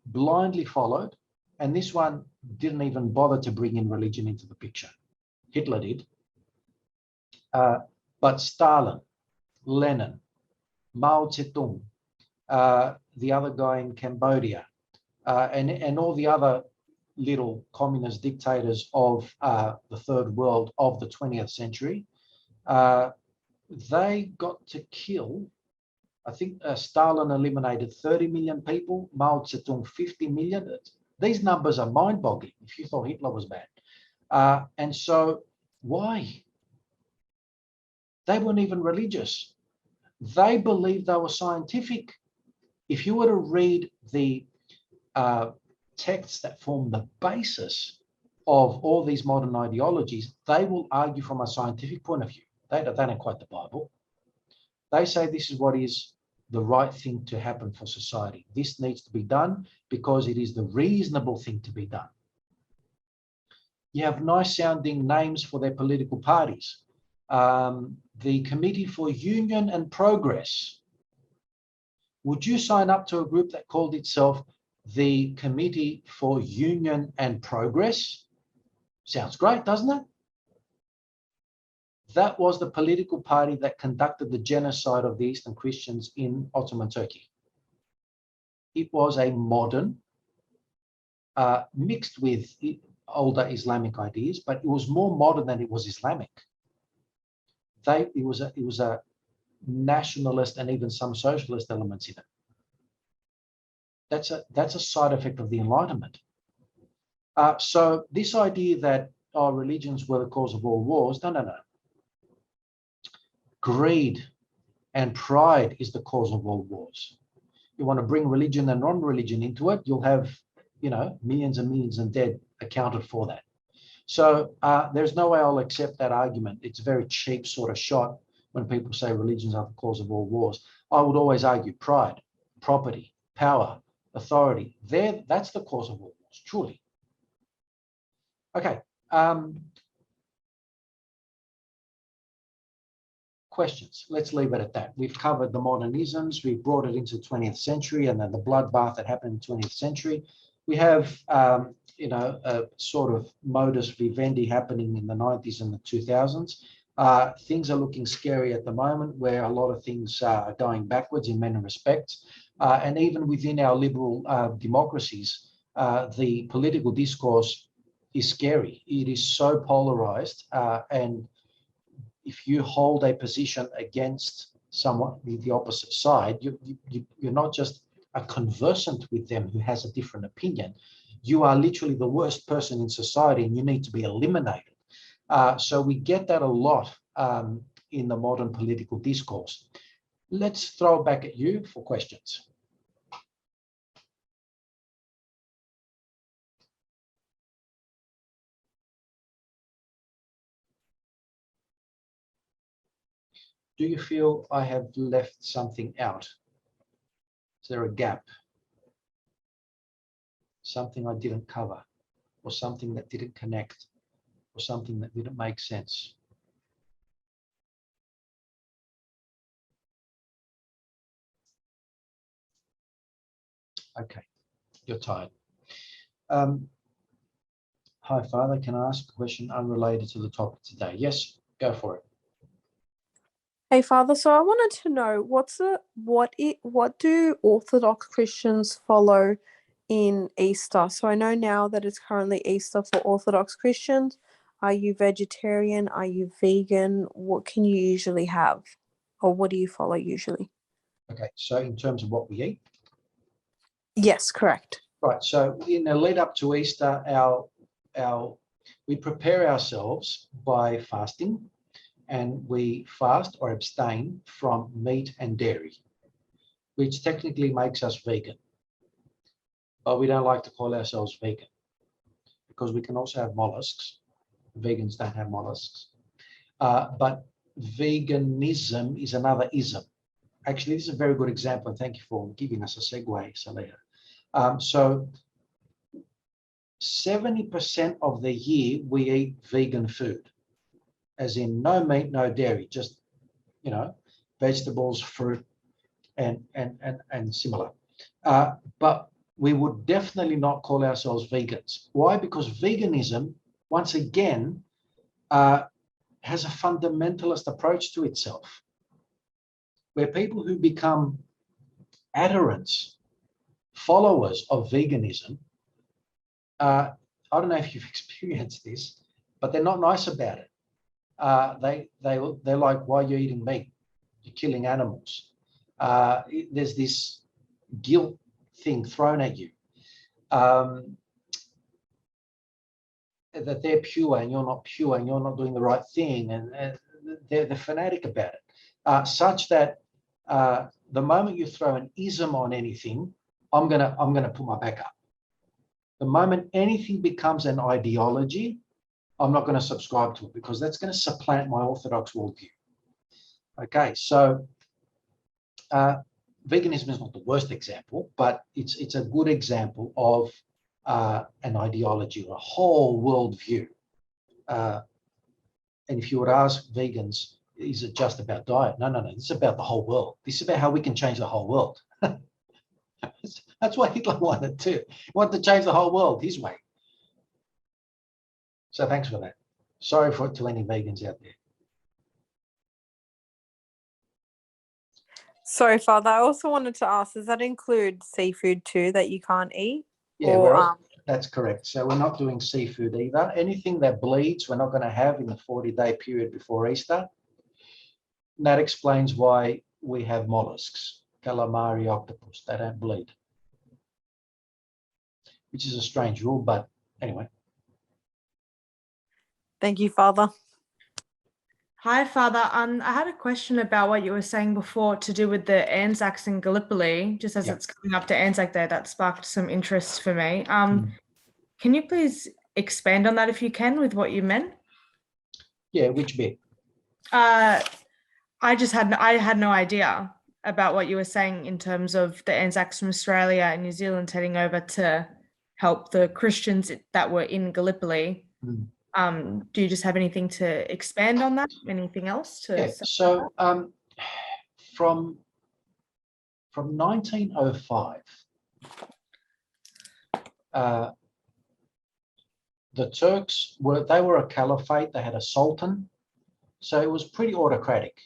blindly followed, and this one didn't even bother to bring in religion into the picture. Hitler did. But Stalin, Lenin, Mao Zedong, the other guy in Cambodia, and all the other little communist dictators of the third world of the 20th century, they got to kill, I think Stalin eliminated 30 million people, Mao Zedong 50 million. These numbers are mind-boggling if you thought Hitler was bad. And so why? They weren't even religious. They believed they were scientific. If you were to read the texts that form the basis of all these modern ideologies, they will argue from a scientific point of view. They don't quote the Bible. They say this is what is the right thing to happen for society. This needs to be done because it is the reasonable thing to be done. You have nice sounding names for their political parties. The Committee for Union and Progress. Would you sign up to a group that called itself the Committee for Union and Progress? Sounds great, doesn't it? That was the political party that conducted the genocide of the Eastern Christians in Ottoman Turkey. It was a modern, mixed with older Islamic ideas, but it was more modern than it was Islamic. It was a nationalist and even some socialist elements in it. That's a side effect of the Enlightenment. So this idea that religions were the cause of all wars, no. Greed and pride is the cause of all wars. You want to bring religion and non-religion into it, you'll have, millions and millions of dead accounted for that. So there's no way I'll accept that argument. It's a very cheap sort of shot when people say religions are the cause of all wars. I would always argue pride, property, power, authority. That's the cause of all wars, truly. Okay. Questions. Let's leave it at that. We've covered the modernisms. We've brought it into the 20th century and then the bloodbath that happened in the 20th century. We have, a sort of modus vivendi happening in the 90s and the 2000s. Things are looking scary at the moment where a lot of things are going backwards in many respects. And even within our liberal democracies, the political discourse is scary. It is so polarized, and if you hold a position against someone with the opposite side, you're not just a conversant with them who has a different opinion. You are literally the worst person in society and you need to be eliminated. So we get that a lot in the modern political discourse. Let's throw it back at you for questions. Do you feel I have left something out? Is there a gap? Something I didn't cover, or something that didn't connect, or something that didn't make sense? Okay, you're tired. Hi, Father. Can I ask a question unrelated to the topic today? Yes, go for it. Hey, Father. So I wanted to know what do Orthodox Christians follow in Easter? So I know now that it's currently Easter for Orthodox Christians. Are you vegetarian? Are you vegan? What can you usually have, or what do you follow usually? Okay, so in terms of what we eat, Yes, correct. right. So in the lead up to Easter, we prepare ourselves by fasting, and we fast or abstain from meat and dairy, which technically makes us vegan. But we don't like to call ourselves vegan because we can also have mollusks. Vegans don't have mollusks. But veganism is another ism. Actually, this is a very good example, and thank you for giving us a segue, Saleha. So 70% of the year we eat vegan food, as in no meat, no dairy, just, vegetables, fruit, and similar. But we would definitely not call ourselves vegans. Why? Because veganism, once again, has a fundamentalist approach to itself, where people who become adherents, followers of veganism, I don't know if you've experienced this, but they're not nice about it. They're like, why are you eating meat? You're killing animals. There's this guilt thing thrown at you, that they're pure and you're not pure and you're not doing the right thing, and they're fanatic about it, such that the moment you throw an ism on anything, I'm gonna put my back up. The moment anything becomes an ideology, I'm not going to subscribe to it, because that's going to supplant my Orthodox worldview. Okay, so veganism is not the worst example, but it's a good example of an ideology or a whole worldview. And if you would ask vegans, is it just about diet? No. This is about the whole world. This is about how we can change the whole world. That's what Hitler wanted too. He wanted to change the whole world his way. So thanks for that. Sorry to any vegans out there. Sorry, Father. I also wanted to ask, does that include seafood too that you can't eat? Yeah, that's correct. So we're not doing seafood either. Anything that bleeds, we're not going to have in the 40-day period before Easter. And that explains why we have mollusks, calamari, octopus. They don't bleed, which is a strange rule, but anyway. Thank you, Father. Hi, Father. I had a question about what you were saying before to do with the Anzacs in Gallipoli, just as it's coming up to Anzac Day. That sparked some interest for me. Can you please expand on that if you can, with what you meant? Yeah, which bit? I had no idea about what you were saying in terms of the Anzacs from Australia and New Zealand heading over to help the Christians that were in Gallipoli. Do you just have anything to expand on that? Anything else to say? So from 1905, the Turks were a caliphate. They had a sultan, so it was pretty autocratic.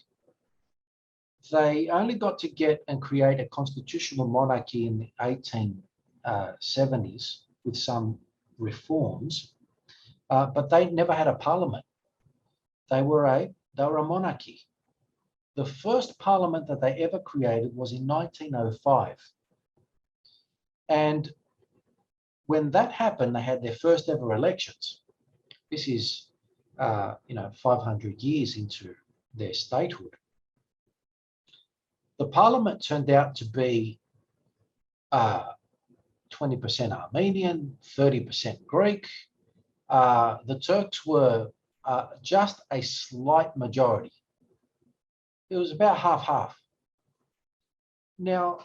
They only got to get and create a constitutional monarchy in the 1870s with some reforms, but they never had a parliament. They were a monarchy. The first parliament that they ever created was in 1905. And when that happened, they had their first ever elections. This is, 500 years into their statehood. The parliament turned out to be 20% Armenian, 30% Greek. The Turks were just a slight majority. It was about half-half. Now,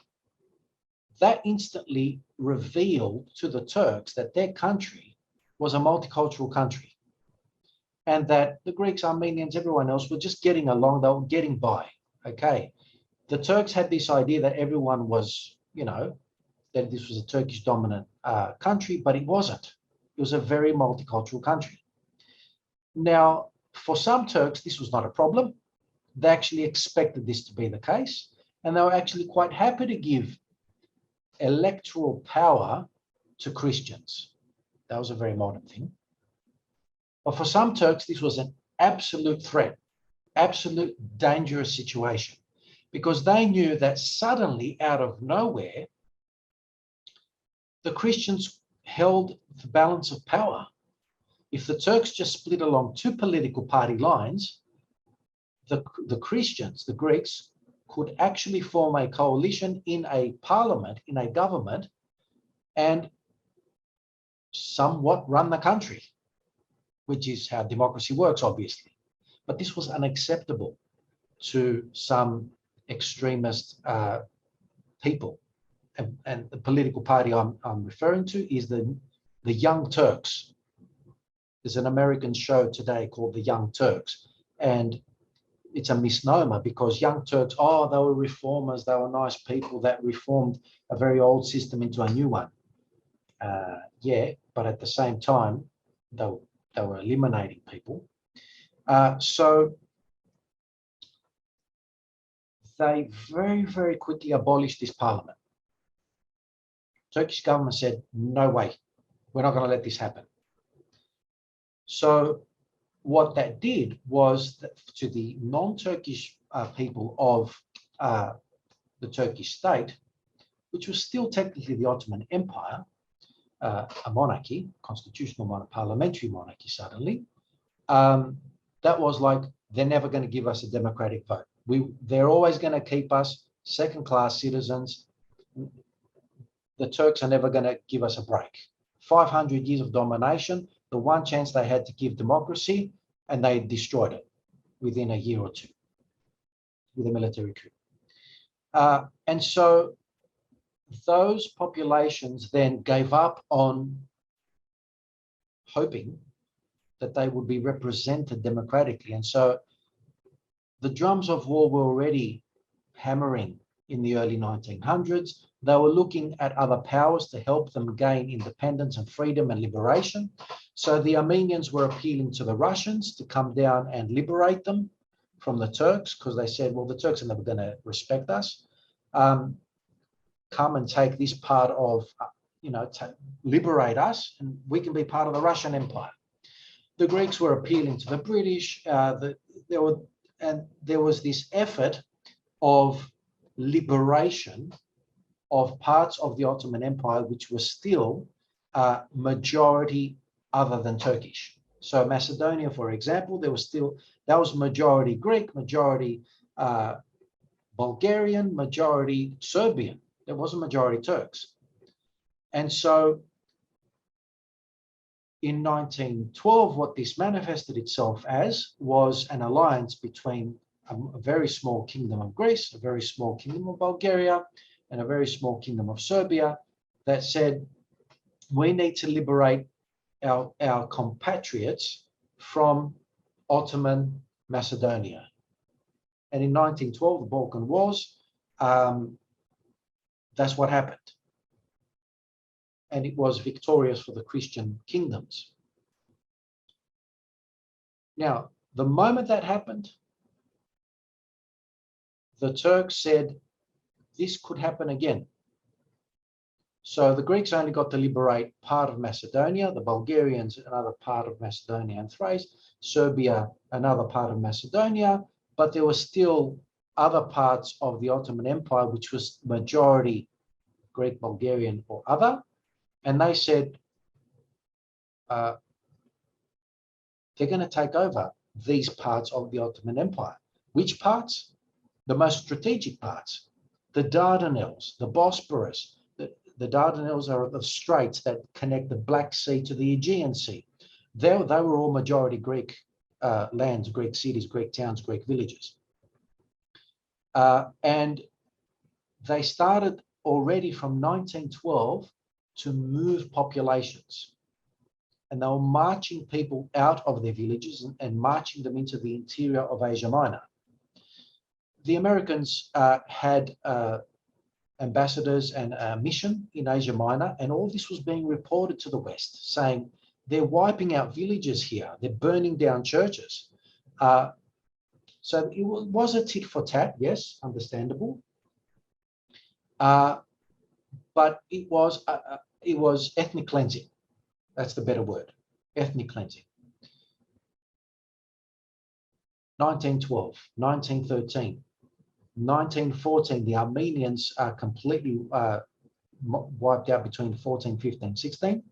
that instantly revealed to the Turks that their country was a multicultural country, and that the Greeks, Armenians, everyone else were just getting along, they were getting by, okay? The Turks had this idea that everyone was, you know, that this was a Turkish dominant country, but it wasn't. It was a very multicultural country. Now, for some Turks, this was not a problem. They actually expected this to be the case, and they were actually quite happy to give electoral power to Christians. That was a very modern thing. But for some Turks, this was an absolute threat, absolute dangerous situation, because they knew that suddenly, out of nowhere, the Christians held the balance of power. If the Turks just split along two political party lines, the Christians, the Greeks, could actually form a coalition in a parliament, in a government, and somewhat run the country, which is how democracy works, obviously. But this was unacceptable to some extremist people. And the political party I'm referring to is the Young Turks. There's an American show today called The Young Turks. And it's a misnomer, because Young Turks, oh, they were reformers, they were nice people that reformed a very old system into a new one. Yeah, but at the same time, they were eliminating people. So they very, very quickly abolished this parliament. Turkish government said, no way, we're not going to let this happen. So what that did was that to the non-Turkish people of the Turkish state, which was still technically the Ottoman Empire, a monarchy, constitutional monarchy, parliamentary monarchy suddenly, that was like, they're never going to give us a democratic vote. They're always going to keep us second-class citizens. The Turks are never going to give us a break. 500 years of domination, the one chance they had to give democracy, and they destroyed it within a year or two with a military coup. And so those populations then gave up on hoping that they would be represented democratically. And so the drums of war were already hammering in the early 1900s. They were looking at other powers to help them gain independence and freedom and liberation. So the Armenians were appealing to the Russians to come down and liberate them from the Turks, because they said, well, the Turks are never going to respect us. Come and take this part of, liberate us, and we can be part of the Russian Empire. The Greeks were appealing to the British. There was this effort of liberation of parts of the Ottoman Empire which were still majority other than Turkish. So Macedonia, for example, that was majority Greek, majority Bulgarian, majority Serbian. There wasn't majority Turks. And so in 1912, what this manifested itself as was an alliance between a very small kingdom of Greece, a very small kingdom of Bulgaria, and a very small kingdom of Serbia that said, we need to liberate our compatriots from Ottoman Macedonia. And in 1912, the Balkan Wars, that's what happened. And it was victorious for the Christian kingdoms. Now, the moment that happened, the Turks said, this could happen again. So the Greeks only got to liberate part of Macedonia, the Bulgarians another part of Macedonia and Thrace, Serbia another part of Macedonia, but there were still other parts of the Ottoman Empire which was majority Greek, Bulgarian or other. And they said, they're going to take over these parts of the Ottoman Empire. Which parts? The most strategic parts. The Dardanelles, the Bosporus. The Dardanelles are the straits that connect the Black Sea to the Aegean Sea. They were all majority Greek lands, Greek cities, Greek towns, Greek villages. And they started already from 1912 to move populations. And they were marching people out of their villages and marching them into the interior of Asia Minor. The Americans had ambassadors and a mission in Asia Minor, and all this was being reported to the West, saying they're wiping out villages here, they're burning down churches. So it was a tit for tat, yes, understandable. But it was ethnic cleansing. That's the better word, ethnic cleansing. 1912, 1913, 1914, the Armenians are completely wiped out between 14, 15, 16.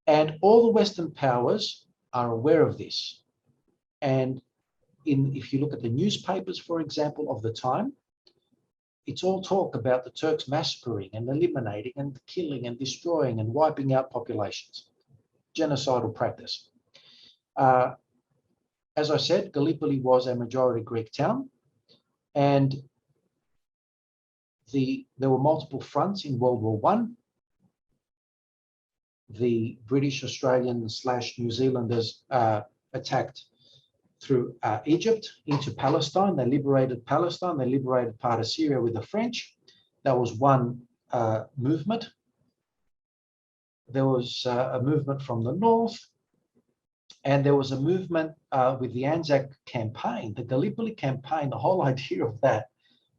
And all the Western powers are aware of this. And if you look at the newspapers, for example, of the time, it's all talk about the Turks massacring and eliminating and killing and destroying and wiping out populations. Genocidal practice. As I said, Gallipoli was a majority Greek town, and there were multiple fronts in World War I. The British, Australians / New Zealanders attacked through Egypt into Palestine. They liberated Palestine. They liberated part of Syria with the French. That was one movement. There was a movement from the north, and there was a movement with the Anzac campaign, the Gallipoli campaign. The whole idea of that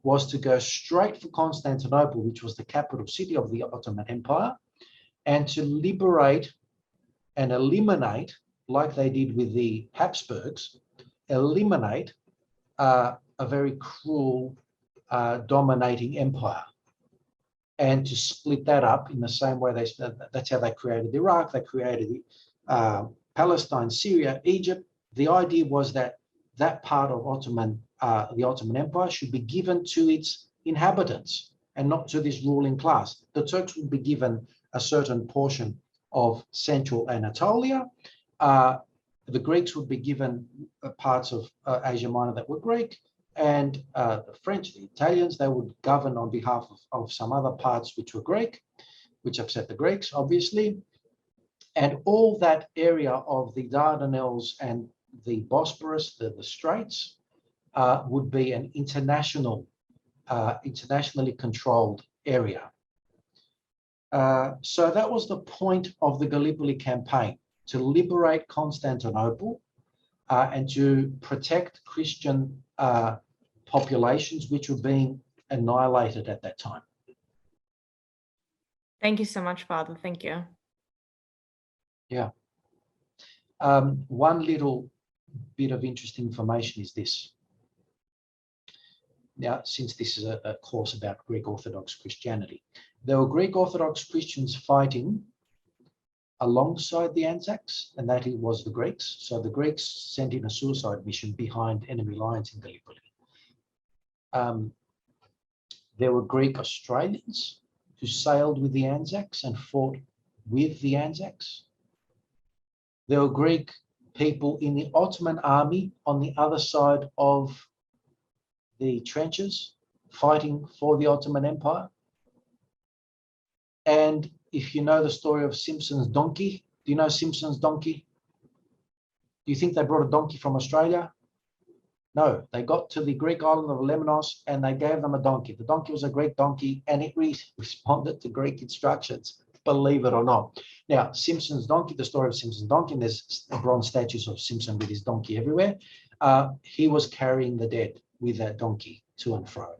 was to go straight for Constantinople, which was the capital city of the Ottoman Empire, and to liberate and eliminate, like they did with the Habsburgs, eliminate a very cruel, dominating empire, and to split that up in the same way that's how they created Iraq, they created Palestine, Syria, Egypt. The idea was that that part of the Ottoman Empire should be given to its inhabitants and not to this ruling class. The Turks would be given a certain portion of Central Anatolia. The Greeks would be given parts of Asia Minor that were Greek, and the French, the Italians, they would govern on behalf of some other parts which were Greek, which upset the Greeks, obviously. And all that area of the Dardanelles and the Bosporus, the Straits, would be an internationally controlled area. So that was the point of the Gallipoli campaign, to liberate Constantinople and to protect Christian populations which were being annihilated at that time. Thank you so much, Father. Thank you. Yeah. One little bit of interesting information is this. Now, since this is a course about Greek Orthodox Christianity, there were Greek Orthodox Christians fighting alongside the Anzacs, and that was the Greeks. So the Greeks sent in a suicide mission behind enemy lines in Gallipoli. There were Greek Australians who sailed with the Anzacs and fought with the Anzacs. There were Greek people in the Ottoman army on the other side of the trenches fighting for the Ottoman Empire. And if you know the story of Simpson's donkey, do you know Simpson's donkey? Do you think they brought a donkey from Australia? No, they got to the Greek island of Lemnos and they gave them a donkey. The donkey was a Greek donkey and it responded to Greek instructions, believe it or not. Now, Simpson's donkey, the story of Simpson's donkey, and there's bronze statues of Simpson with his donkey everywhere. He was carrying the dead with that donkey to and fro.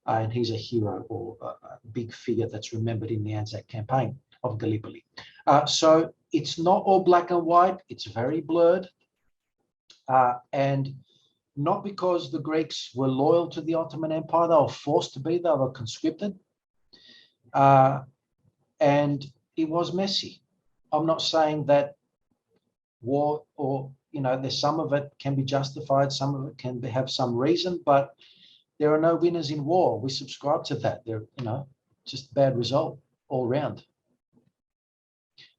And he's a hero or a big figure that's remembered in the Anzac campaign of Gallipoli. So it's not all black and white, it's very blurred. And not because the Greeks were loyal to the Ottoman Empire, they were forced to be, they were conscripted. And it was messy. I'm not saying that war or, there's some of it can be justified, some of it can have some reason, but there are no winners in war. We subscribe to that. They're, just bad result all round.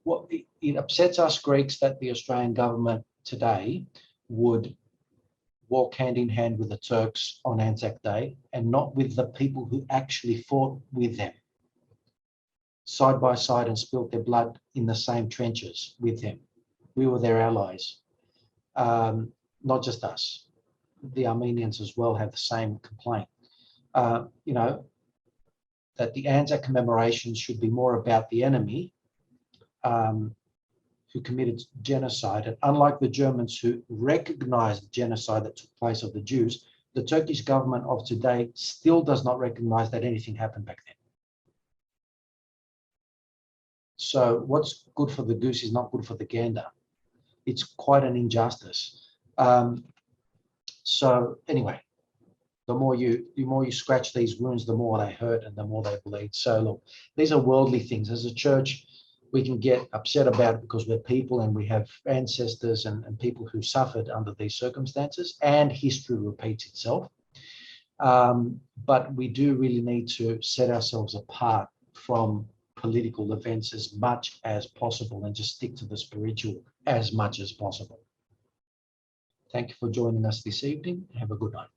Well, it upsets us Greeks that the Australian government today would walk hand in hand with the Turks on Anzac Day and not with the people who actually fought with them, side by side, and spilt their blood in the same trenches with them. We were their allies, not just us. The Armenians as well have the same complaint. You know, that the Anzac commemorations should be more about the enemy who committed genocide. And unlike the Germans who recognized the genocide that took place of the Jews, the Turkish government of today still does not recognize that anything happened back then. So what's good for the goose is not good for the gander. It's quite an injustice. So anyway, the more you scratch these wounds, the more they hurt and the more they bleed. So look, these are worldly things. As a church, we can get upset about it because we're people and we have ancestors and people who suffered under these circumstances, and history repeats itself. But we do really need to set ourselves apart from political events as much as possible and just stick to the spiritual as much as possible. Thank you for joining us this evening. Have a good night.